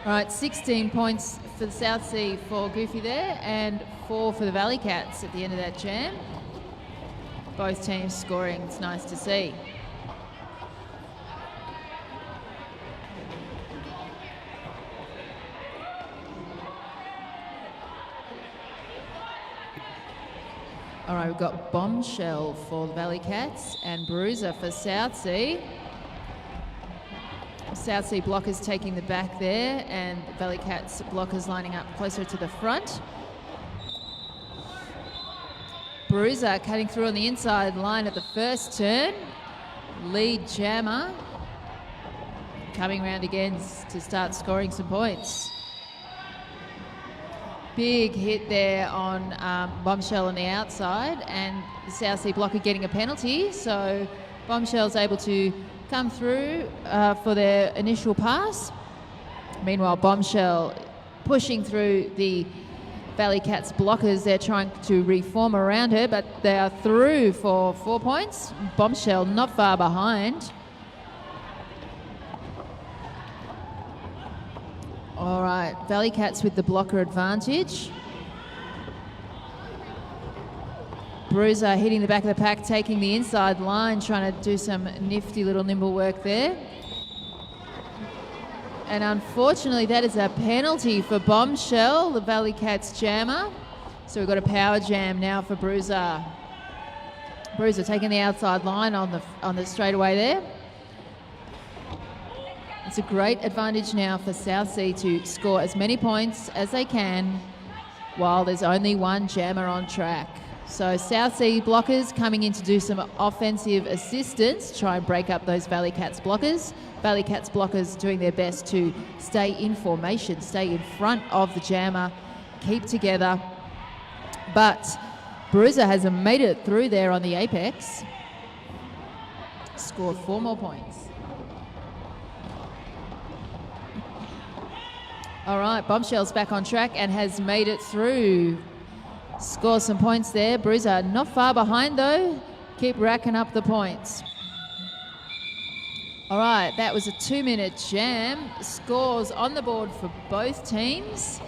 All right, 16 points for the South Sea for Goofy there and 4 for the Valley Cats at the end of that jam. Both teams scoring, it's nice to see. All right, we've got Bombshell for the Valley Cats and Bruiser for South Sea. South Sea blockers taking the back there and Valley Cats blockers lining up closer to the front. Bruiser cutting through on the inside line at the first turn. Lead jammer coming round again to start scoring some points. Big hit there on Bombshell on the outside and the South Sea blocker getting a penalty. So Bombshell's able to come through for their initial pass. Meanwhile, Bombshell pushing through the Valley Cats blockers. They're trying to reform around her, but they are through for 4 points. Bombshell not far behind. All right, Valley Cats with the blocker advantage. Bruiser hitting the back of the pack, taking the inside line, trying to do some nifty little nimble work there. And unfortunately, that is a penalty for Bombshell, the Valley Cats jammer. So we've got a power jam now for Bruiser. Bruiser taking the outside line on the straightaway there. It's a great advantage now for Southsea to score as many points as they can while there's only one jammer on track. So Southsea blockers coming in to do some offensive assistance, try and break up those Valley Cats blockers. Valley Cats blockers doing their best to stay in formation, stay in front of the jammer, keep together. But Bruiser has made it through there on the apex. Scored 4 more points. All right, Bombshell's back on track and has made it through. Score some points there. Bruiser not far behind though. Keep racking up the points. All right, that was a 2-minute jam. Scores on the board for both teams.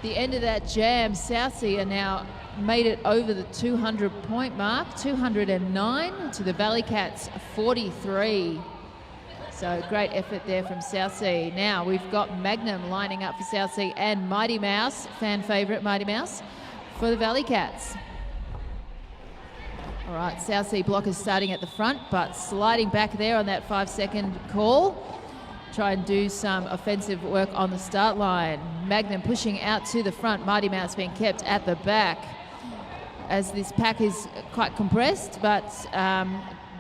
The end of that jam, Southsea are now made it over the 200-point mark, 209 to the Valley Cats 43. So great effort there from Southsea. Now we've got Magnum lining up for Southsea and Mighty Mouse, fan favourite Mighty Mouse, for the Valley Cats. All right, Southsea blockers starting at the front, but sliding back there on that 5-second call. Try and do some offensive work on the start line. Magnum pushing out to the front, Mighty Mouse being kept at the back as this pack is quite compressed, but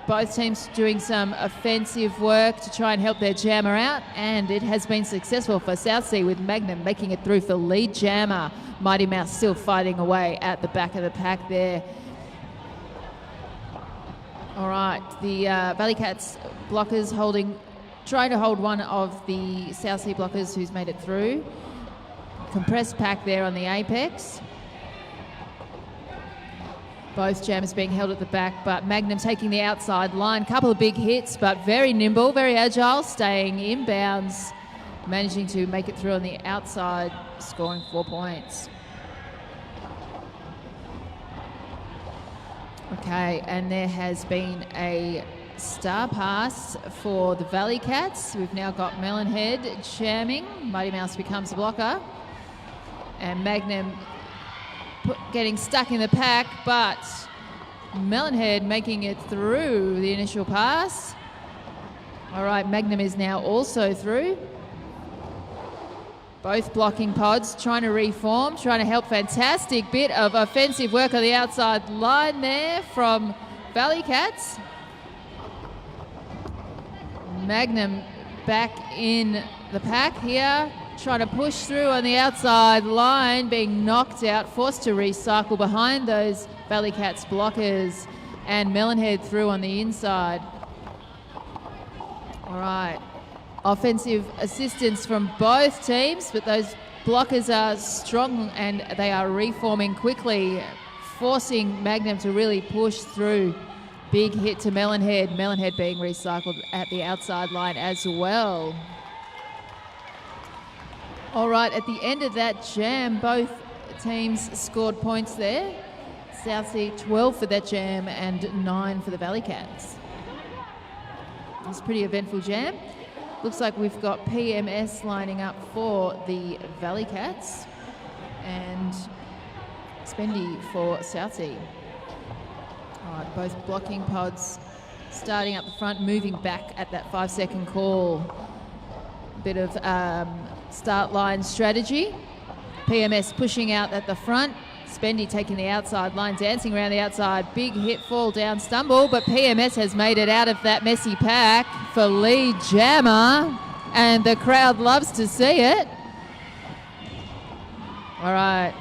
both teams doing some offensive work to try and help their jammer out, and it has been successful for Southsea with Magnum making it through for lead jammer. Mighty Mouse still fighting away at the back of the pack there. All right, the Valley Cats blockers trying to hold one of the Southsea blockers who's made it through. Compressed pack there on the apex. Both jammers being held at the back, but Magnum taking the outside line. Couple of big hits, but very nimble, very agile, staying inbounds, managing to make it through on the outside, scoring 4 points. Okay, and there has been a star pass for the Valley Cats. We've now got Melonhead jamming. Mighty Mouse becomes a blocker. And Magnum getting stuck in the pack, but Melonhead making it through the initial pass. All right, Magnum is now also through. Both blocking pods, trying to reform, trying to help. Fantastic bit of offensive work on the outside line there from Valley Cats. Magnum back in the pack here, trying to push through on the outside line, being knocked out, forced to recycle behind those Valley Cats blockers, and Melonhead through on the inside. All right. Offensive assistance from both teams, but those blockers are strong and they are reforming quickly, forcing Magnum to really push through. Big hit to Melonhead. Melonhead being recycled at the outside line as well. All right, at the end of that jam, both teams scored points there. Southsea 12 for that jam and 9 for the Valley Cats. It was a pretty eventful jam. Looks like we've got PMS lining up for the Valley Cats and Spendy for Southsea. All right, both blocking pods starting up the front, moving back at that 5-second call. Bit of start line strategy. PMS pushing out at the front. Spendy taking the outside line, dancing around the outside. Big hit, fall down, stumble, but PMS has made it out of that messy pack for lead jammer, and the crowd loves to see it. All right,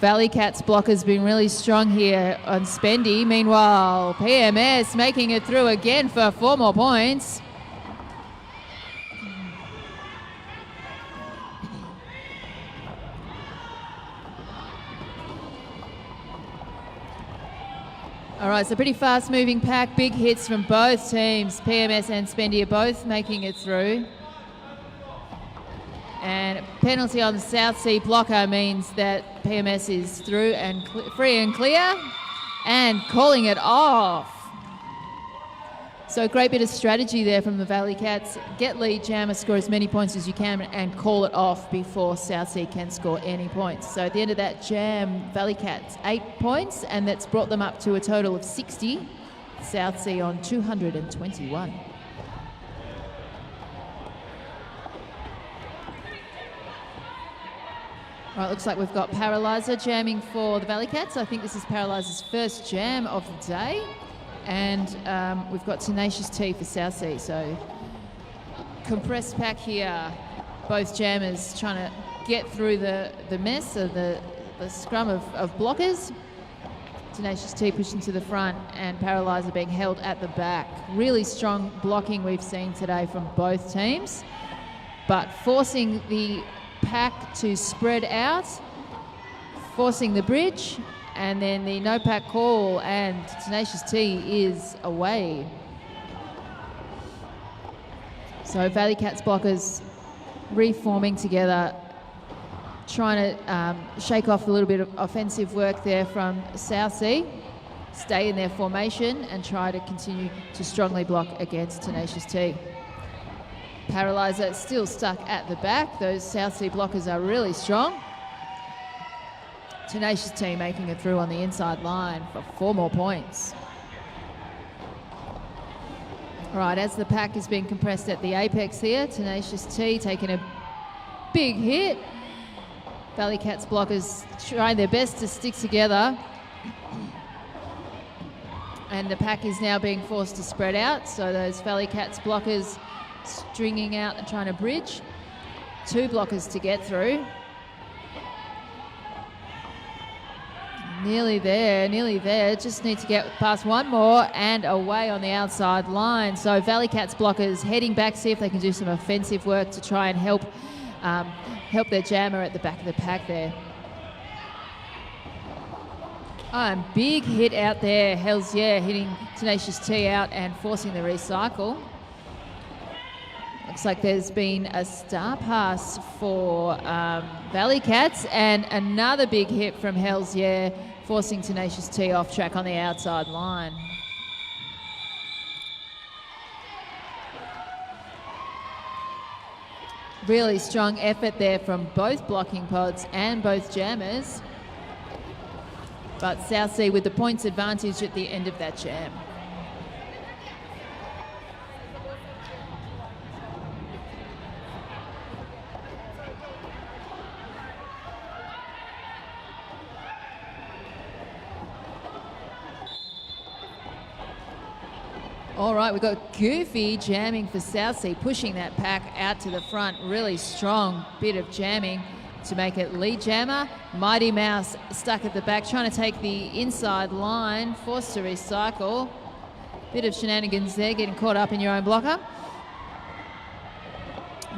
Valley Cats blockers been really strong here on Spendy. Meanwhile, PMS making it through again for 4 more points. All right, so pretty fast-moving pack, big hits from both teams. PMS and Spendy are both making it through. And penalty on the Southsea blocker means that PMS is through and free and clear. and calling it off. So a great bit of strategy there from the Valley Cats. Get lead jammer, score as many points as you can, and call it off before Southsea can score any points. So at the end of that jam, Valley Cats 8 points, and that's brought them up to a total of 60. Southsea on 221. All right, looks like we've got Paralyzer jamming for the Valley Cats. I think this is Paralyzer's first jam of the day. And we've got Tenacious T for Southsea. So compressed pack here. Both jammers trying to get through the mess of the scrum of blockers. Tenacious T pushing to the front and Paralyzer being held at the back. Really strong blocking we've seen today from both teams. But forcing the pack to spread out, forcing the bridge, and then the no pack call, and Tenacious T is away. So Valley Cats blockers reforming together, trying to shake off a little bit of offensive work there from Southsea, stay in their formation and try to continue to strongly block against Tenacious T. Paralyzer still stuck at the back. Those Southsea blockers are really strong. Tenacious T making it through on the inside line for 4 more points. All right, as the pack is being compressed at the apex here, Tenacious T taking a big hit. Valley Cats blockers trying their best to stick together. And the pack is now being forced to spread out, so those Valley Cats blockers stringing out and trying to bridge. 2 blockers to get through. Nearly there. Just need to get past 1 more and away on the outside line. So Valley Cats blockers heading back, see if they can do some offensive work to try and help their jammer at the back of the pack there. Big hit out there. Hells yeah, hitting Tenacious T out and forcing the recycle. Looks like there's been a star pass for Valley Cats and another big hit from Hells Yeah, forcing Tenacious T off track on the outside line. Really strong effort there from both blocking pods and both jammers. But Southsea with the points advantage at the end of that jam. All right, we've got Goofy jamming for Southsea, pushing that pack out to the front. Really strong bit of jamming to make it lead jammer. Mighty Mouse stuck at the back, trying to take the inside line, forced to recycle. Bit of shenanigans there, getting caught up in your own blocker.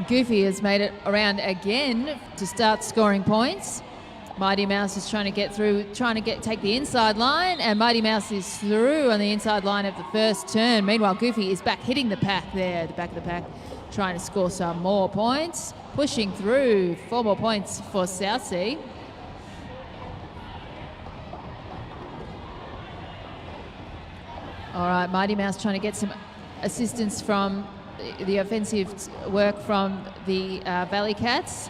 Goofy has made it around again to start scoring points. Mighty Mouse is trying to get through, take the inside line, and Mighty Mouse is through on the inside line of the first turn. Meanwhile, Goofy is back hitting the pack there, at the back of the pack, trying to score some more points. Pushing through, 4 more points for Southsea. All right, Mighty Mouse trying to get some assistance from the offensive work from the Valley Cats.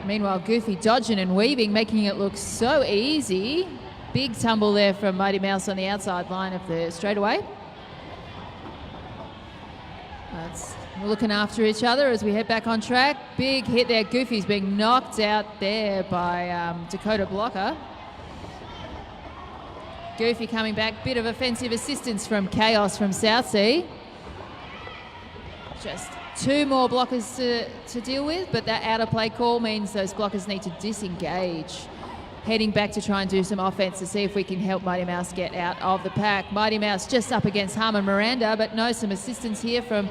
Meanwhile, Goofy dodging and weaving, making it look so easy. Big tumble there from Mighty Mouse on the outside line of the straightaway. We're looking after each other as we head back on track. Big hit there. Goofy's being knocked out there by Dakota Blocker. Goofy coming back. Bit of offensive assistance from Chaos from Southsea. Just 2 more blockers to deal with, but that out of play call means those blockers need to disengage. Heading back to try and do some offense to see if we can help Mighty Mouse get out of the pack. Mighty Mouse just up against Harmon Miranda, but no, some assistance here from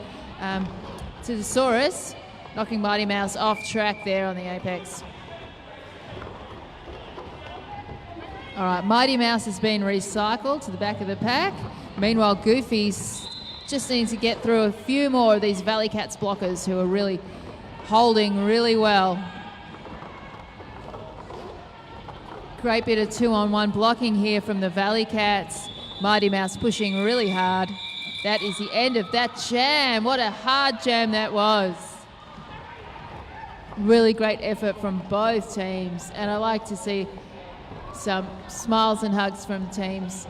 Thesaurus, knocking Mighty Mouse off track there on the apex. All right, Mighty Mouse has been recycled to the back of the pack. Meanwhile, Goofy's just needs to get through a few more of these Valley Cats blockers who are really holding really well. Great bit of 2-on-1 blocking here from the Valley Cats. Mighty Mouse pushing really hard. That is the end of that jam. What a hard jam that was. Really great effort from both teams, and I like to see some smiles and hugs from teams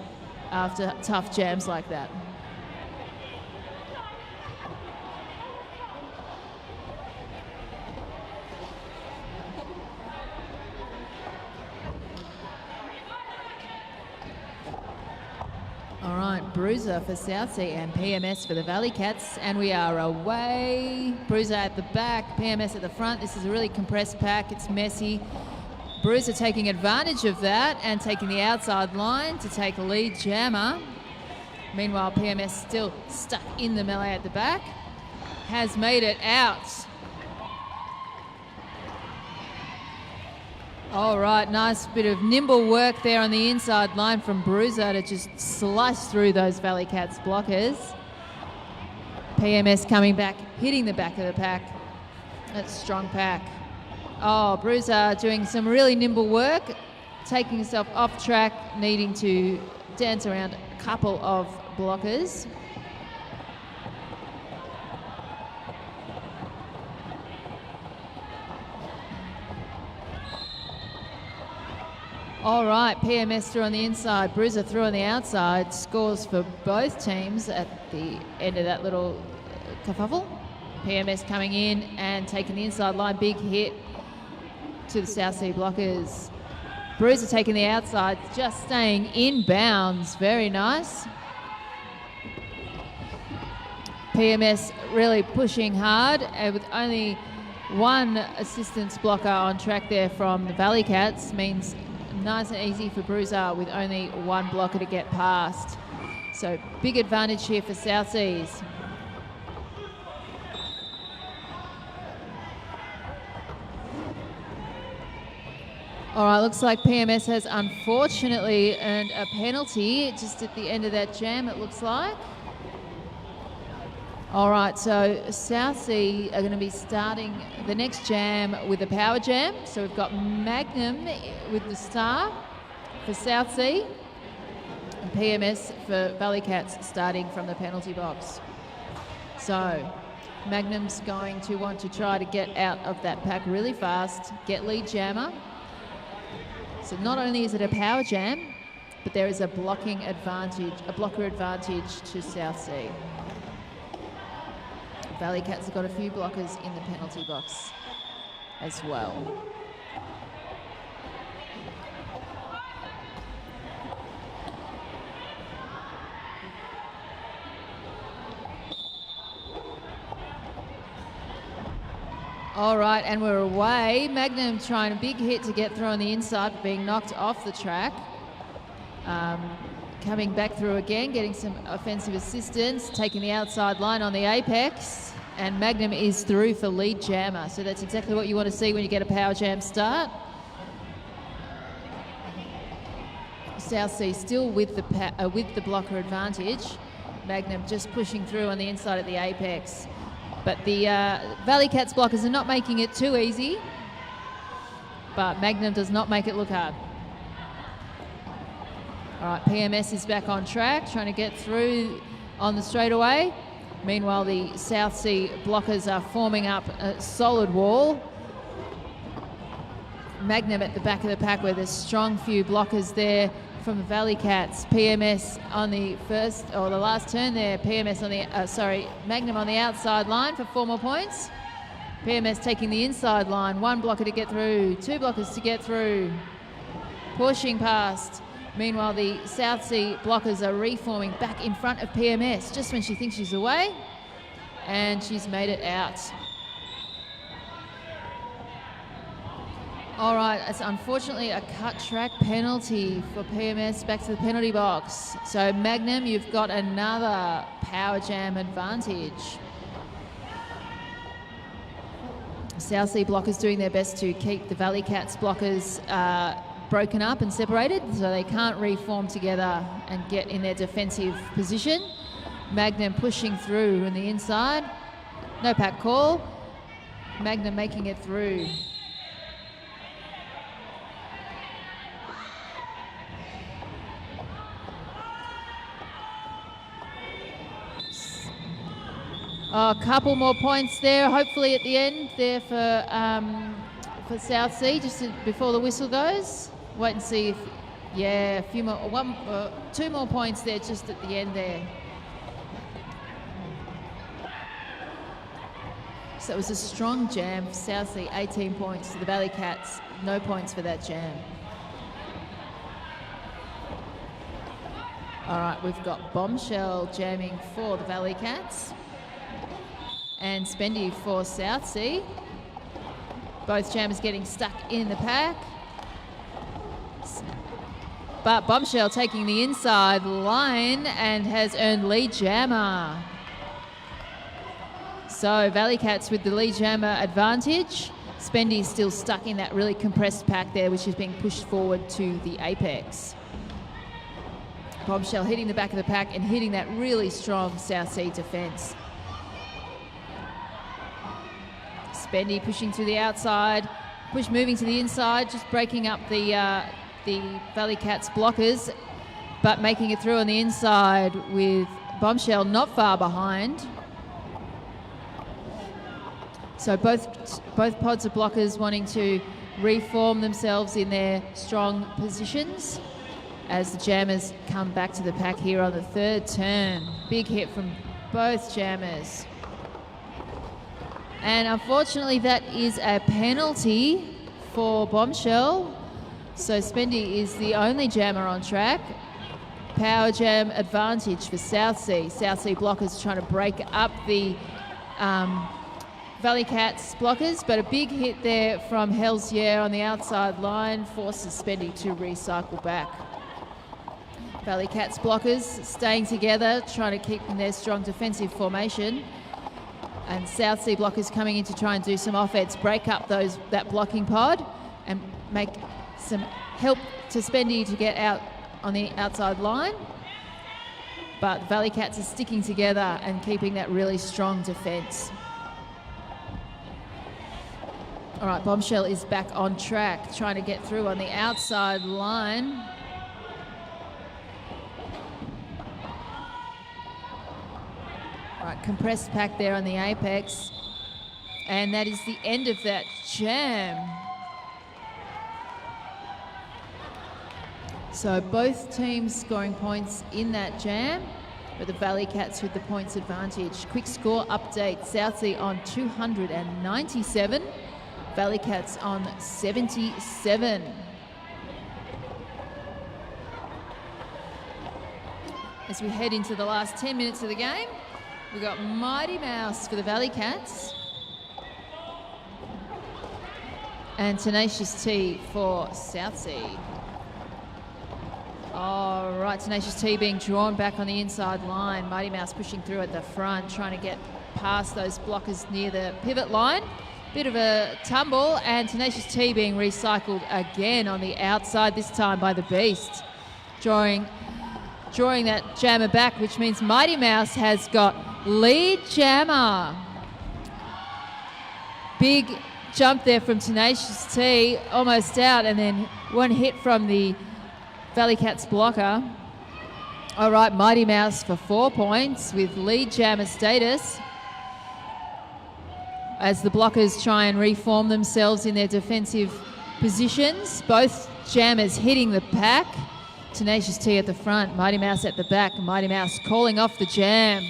after tough jams like that. All right, Bruiser for Southsea and PMS for the Valley Cats, and we are away. Bruiser at the back, PMS at the front. This is a really compressed pack. It's messy. Bruiser taking advantage of that and taking the outside line to take a lead jammer. Meanwhile, PMS still stuck in the melee at the back. Has made it out. All right, nice bit of nimble work there on the inside line from Bruiser to just slice through those Valley Cats blockers. PMS coming back, hitting the back of the pack. That's a strong pack. Oh, Bruiser doing some really nimble work, taking himself off track, needing to dance around a couple of blockers. All right, PMS through on the inside, Bruiser through on the outside. Scores for both teams at the end of that little kerfuffle. PMS coming in and taking the inside line, big hit to the Southsea blockers. Bruiser taking the outside, just staying in bounds. Very nice. PMS really pushing hard, and with only one assistance blocker on track there from the Valley Cats, means nice and easy for Bruiser with only one blocker to get past. So big advantage here for Southseas. All right, looks like PMS has unfortunately earned a penalty just at the end of that jam, it looks like. All right, so Southsea are going to be starting the next jam with a power jam. So we've got Magnum with the star for Southsea and PMS for Valley Cats starting from the penalty box. So Magnum's going to want to try to get out of that pack really fast, get lead jammer. So not only is it a power jam, but there is a blocking advantage, a blocker advantage to Southsea. Valley Cats have got a few blockers in the penalty box as well. All right, and we're away. Magnum trying a big hit to get through on the inside, being knocked off the track. Coming back through again, getting some offensive assistance, taking the outside line on the apex, and Magnum is through for lead jammer. So that's exactly what you want to see when you get a power jam start. Southsea still with the blocker advantage. Magnum just pushing through on the inside at the apex. But the Valley Cats blockers are not making it too easy, but Magnum does not make it look hard. All right, PMS is back on track, trying to get through on the straightaway. Meanwhile, the Southsea blockers are forming up a solid wall. Magnum at the back of the pack with a strong few blockers there from the Valley Cats. PMS on the first, or the last turn there. PMS on the, Magnum on the outside line for 4 more points. PMS taking the inside line. 1 blocker to get through, 2 blockers to get through. Pushing past. Meanwhile, the Southsea blockers are reforming back in front of PMS just when she thinks she's away, and she's made it out. All right, it's unfortunately a cut track penalty for PMS back to the penalty box. So Magnum, you've got another power jam advantage. Southsea blockers doing their best to keep the Valley Cats blockers broken up and separated, so they can't reform together and get in their defensive position. Magnum pushing through on the inside. No pack call. Magnum making it through. Oh, a couple more points there, hopefully at the end there for South Sea, just before the whistle goes. Wait and see if, yeah, a few more, two more points there just at the end there. So it was a strong jam for South Sea, 18 points to the Valley Cats, no points for that jam. All right, we've got Bombshell jamming for the Valley Cats and Spendy for South Sea. Both jammers getting stuck in the pack. But Bombshell taking the inside line and has earned lead jammer. So Valley Cats with the lead jammer advantage. Spendy still stuck in that really compressed pack there, which is being pushed forward to the apex. Bombshell hitting the back of the pack and hitting that really strong South Sea defence. Spendy pushing to the outside, moving to the inside, just breaking up the Valley Cats blockers, but making it through on the inside with Bombshell not far behind. So both pods of blockers wanting to reform themselves in their strong positions as the jammers come back to the pack here on the third turn. Big hit from both jammers. And unfortunately that is a penalty for Bombshell. So Spendy is the only jammer on track. Power jam advantage for South Sea. South Sea blockers trying to break up the Valley Cats blockers, but a big hit there from Helsier on the outside line forces Spendy to recycle back. Valley Cats blockers staying together, trying to keep in their strong defensive formation. And South Sea blockers coming in to try and do some offense, break up that blocking pod and make some help to Spendy to get out on the outside line. But the Valley Cats are sticking together and keeping that really strong defence. All right, Bombshell is back on track, trying to get through on the outside line. All right, compressed pack there on the apex. And that is the end of that jam. So both teams scoring points in that jam, but the Valley Cats with the points advantage. Quick score update, South Sea on 297, Valley Cats on 77. As we head into the last 10 minutes of the game, we've got Mighty Mouse for the Valley Cats and Tenacious T for South Sea. All right, Tenacious T being drawn back on the inside line. Mighty Mouse pushing through at the front, trying to get past those blockers near the pivot line. Bit of a tumble, and Tenacious T being recycled again on the outside, this time by the Beast. Drawing that jammer back, which means Mighty Mouse has got lead jammer. Big jump there from Tenacious T, almost out, and then one hit from the Valley Cats blocker. All right, Mighty Mouse for 4 points with lead jammer status as the blockers try and reform themselves in their defensive positions. Both jammers hitting the pack. Tenacious T at the front, Mighty Mouse at the back. Mighty Mouse calling off the jam.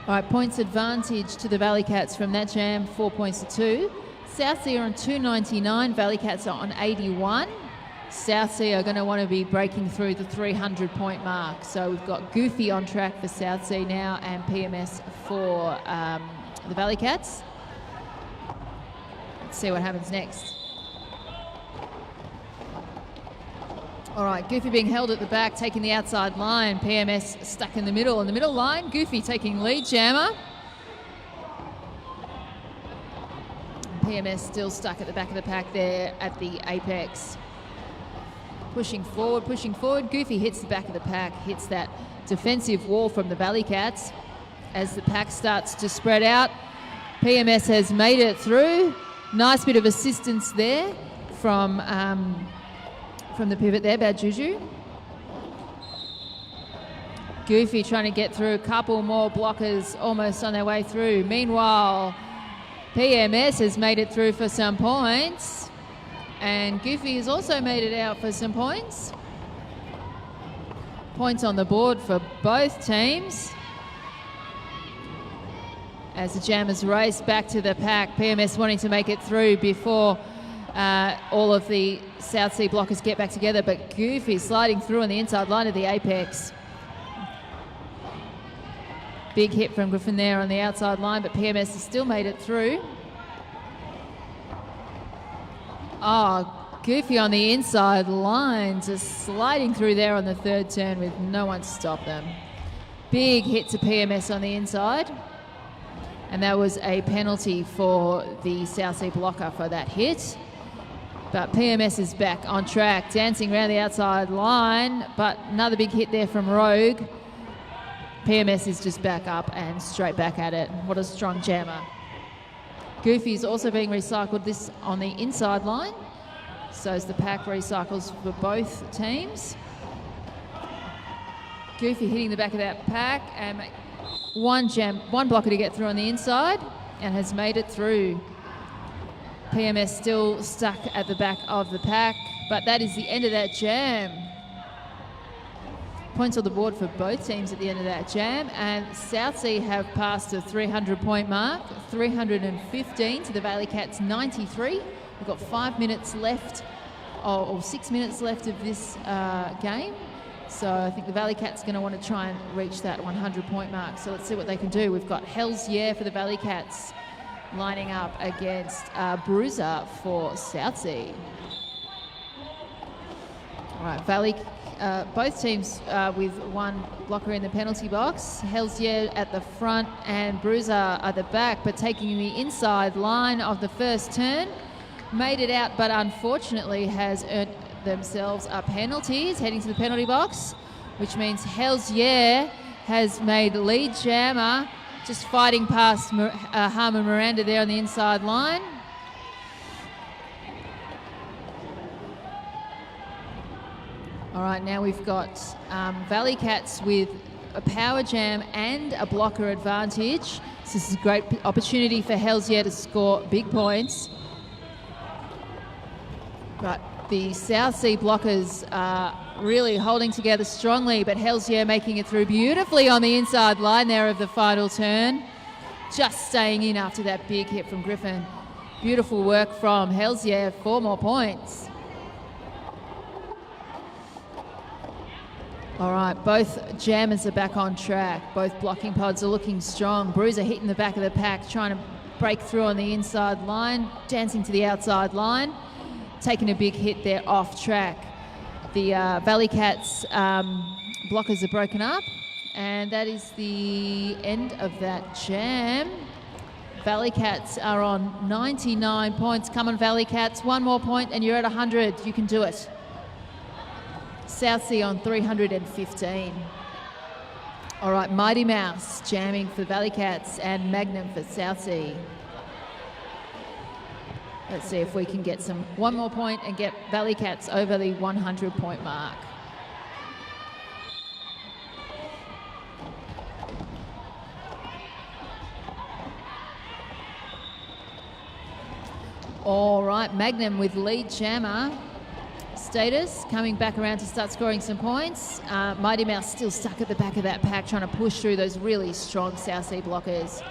All right, points advantage to the Valley Cats from that jam, 4 points to 2. South Sea are on 299, Valley Cats are on 81. South Sea are going to want to be breaking through the 300-point mark. So we've got Goofy on track for South Sea now and PMS for the Valley Cats. Let's see what happens next. All right, Goofy being held at the back, taking the outside line. PMS stuck in the middle. In the middle line, Goofy taking lead jammer. PMS still stuck at the back of the pack there at the apex. Pushing forward. Goofy hits the back of the pack, hits that defensive wall from the Valley Cats. As the pack starts to spread out, PMS has made it through. Nice bit of assistance there from from the pivot there, bad juju. Goofy trying to get through, a couple more blockers almost on their way through. Meanwhile, PMS has made it through for some points, and Goofy has also made it out for some points. Points on the board for both teams. As the Jammers race back to the pack, PMS wanting to make it through before all of the South Sea blockers get back together, but Goofy sliding through on the inside line of the apex. Big hit from Griffin there on the outside line, but PMS has still made it through. Oh, Goofy on the inside line, just sliding through there on the third turn with no one to stop them. Big hit to PMS on the inside. And that was a penalty for the South Sea blocker for that hit. But PMS is back on track, dancing around the outside line, but another big hit there from Rogue. PMS is just back up and straight back at it. What a strong jammer. Goofy is also being recycled this on the inside line. So as the pack recycles for both teams. Goofy hitting the back of that pack and one blocker to get through on the inside and has made it through. PMS still stuck at the back of the pack, but that is the end of that jam. Points on the board for both teams at the end of that jam, and South Sea have passed the 300-point mark, 315 to the Valley Cats 93. We've got 5 minutes left, or 6 minutes left of this game. So I think the Valley Cats are going to want to try and reach that 100-point mark. So let's see what they can do. We've got Hell's Yeah for the Valley Cats lining up against Bruiser for South Sea. All right, both teams with one blocker in the penalty box. Hell's Yeah at the front and Bruiser at the back, but taking the inside line of the first turn. Made it out, but unfortunately has earned themselves a penalty. It's heading to the penalty box, which means Hell's Yeah has made lead jammer, just fighting past Harmon Miranda there on the inside line. All right, now we've got Valley Cats with a power jam and a blocker advantage. So this is a great opportunity for Hell's Yeah to score big points. But the South Sea blockers are really holding together strongly, but Hell's Yeah making it through beautifully on the inside line there of the final turn. Just staying in after that big hit from Griffin. Beautiful work from Hell's Yeah, 4 more points. All right, both jammers are back on track. Both blocking pods are looking strong. Bruiser hitting the back of the pack, trying to break through on the inside line, dancing to the outside line, taking a big hit there off track. The Valley Cats blockers are broken up, and that is the end of that jam. Valley Cats are on 99 points. Come on, Valley Cats, 1 more point and you're at 100. You can do it. South Sea on 315. All right, Mighty Mouse jamming for Valley Cats and Magnum for South Sea. Let's see if we can get 1 more point and get Valley Cats over the 100-point mark. All right, Magnum with lead jammer status, coming back around to start scoring some points. Mighty Mouse still stuck at the back of that pack, trying to push through those really strong South Sea blockers.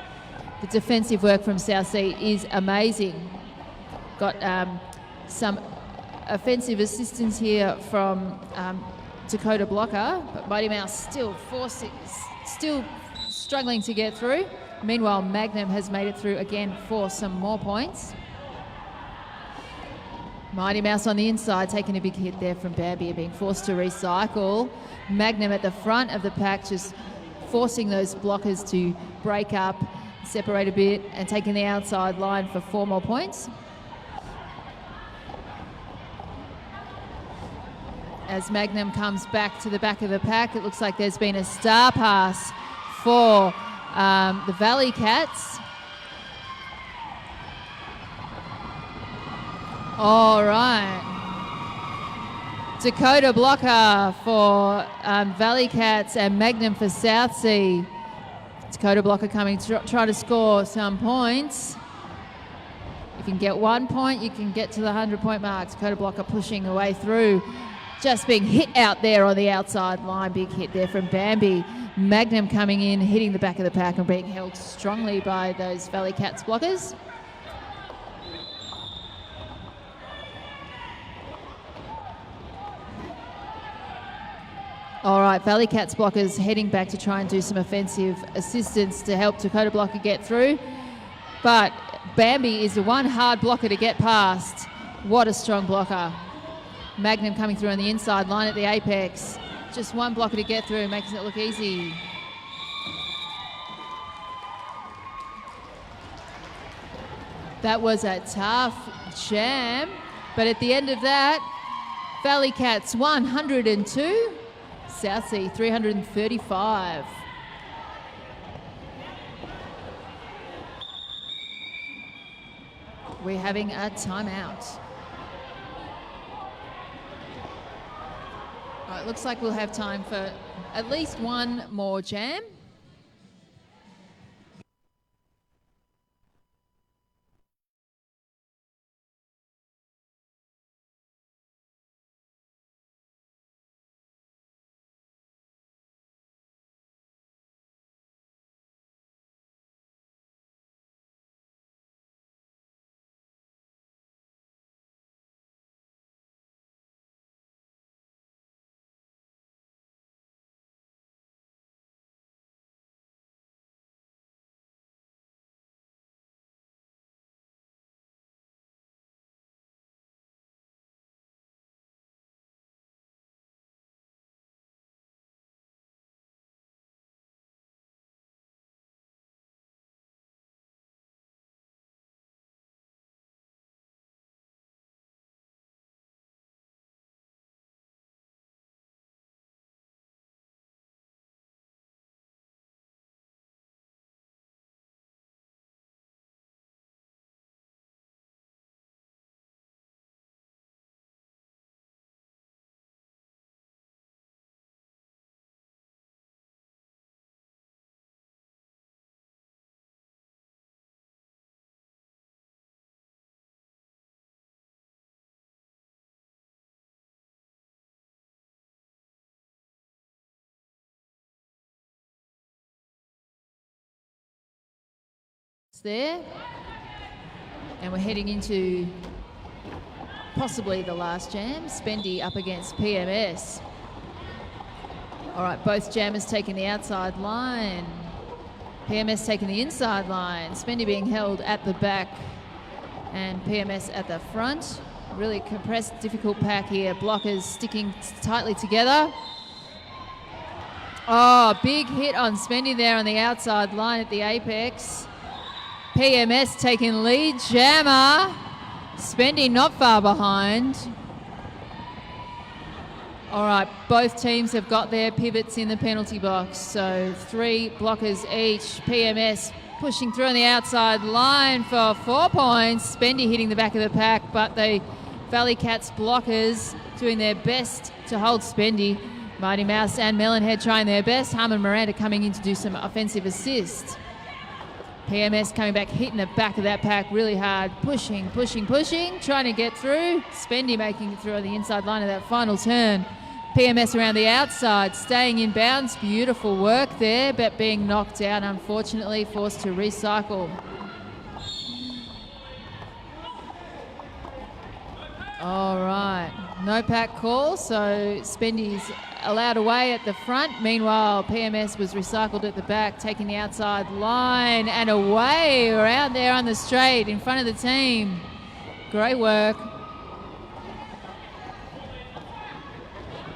The defensive work from South Sea is amazing. Got some offensive assistance here from Dakota blocker, but Mighty Mouse still struggling to get through. Meanwhile, Magnum has made it through again for some more points. Mighty Mouse on the inside, taking a big hit there from Bambi and being forced to recycle. Magnum at the front of the pack, just forcing those blockers to break up, separate a bit, and taking the outside line for 4 more points. As Magnum comes back to the back of the pack, it looks like there's been a star pass for the Valley Cats. All right. Dakota blocker for Valley Cats and Magnum for Southsea. Dakota blocker coming to try to score some points. If you can get 1 point, you can get to the 100-point mark. Dakota blocker pushing away through. Just being hit out there on the outside line. Big hit there from Bambi. Magnum coming in, hitting the back of the pack and being held strongly by those Valley Cats blockers. All right, Valley Cats blockers heading back to try and do some offensive assistance to help Dakota blocker get through. But Bambi is the one hard blocker to get past. What a strong blocker. Magnum coming through on the inside line at the apex. Just one blocker to get through, makes it look easy. That was a tough jam, but at the end of that, Valley Cats 102, Southsea 335. We're having a timeout. All right, looks like we'll have time for at least one more jam. There, and we're heading into possibly the last jam. Spendy up against PMS. All right, both jammers taking the outside line. PMS taking the inside line. Spendy being held at the back and PMS at the front. Really compressed, difficult pack here. Blockers sticking tightly together. Oh, big hit on Spendy there on the outside line at the apex. PMS taking lead, jammer. Spendy not far behind. All right, both teams have got their pivots in the penalty box, so 3 blockers each. PMS pushing through on the outside line for 4 points. Spendy hitting the back of the pack, but the Valley Cats blockers doing their best to hold Spendy. Mighty Mouse and Melonhead trying their best. Harmon Miranda coming in to do some offensive assists. PMS coming back, hitting the back of that pack really hard, pushing, trying to get through. Spendy making it through on the inside line of that final turn. PMS around the outside, staying in bounds. Beautiful work there, but being knocked out, unfortunately, forced to recycle. All right, no pack call, so Spendy's allowed away at the front. Meanwhile, PMS was recycled at the back, taking the outside line and away around there on the straight in front of the team. Great work.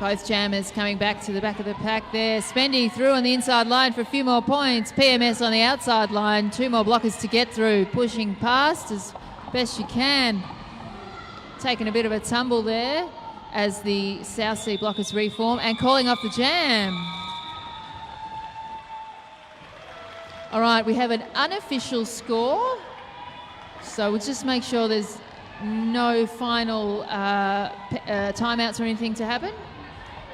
Both jammers coming back to the back of the pack there. Spendy through on the inside line for a few more points. PMS on the outside line, 2 more blockers to get through, pushing past as best you can. Taking a bit of a tumble there as the Southsea blockers reform and calling off the jam. All right, we have an unofficial score. So we'll just make sure there's no final timeouts or anything to happen.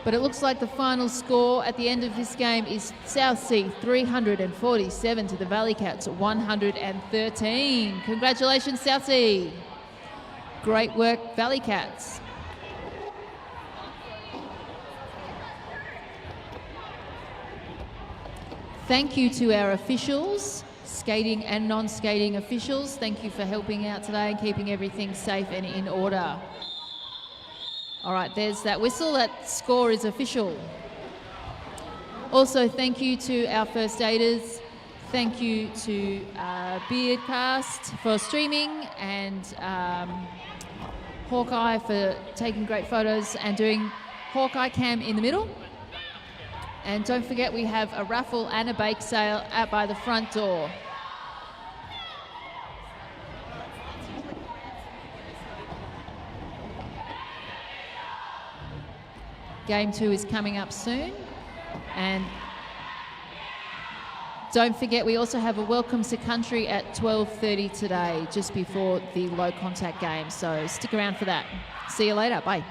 But it looks like the final score at the end of this game is Southsea 347 to the Valley Cats 113. Congratulations, Southsea. Great work, Valley Cats. Thank you to our officials, skating and non-skating officials. Thank you for helping out today and keeping everything safe and in order. All right, there's that whistle. That score is official. Also, thank you to our first aiders. Thank you to Beardcast for streaming and Hawkeye for taking great photos and doing Hawkeye Cam in the middle. And don't forget, we have a raffle and a bake sale out by the front door. Game 2 is coming up soon. And don't forget, we also have a Welcome to Country at 12:30 today, just before the low contact game. So stick around for that. See you later. Bye.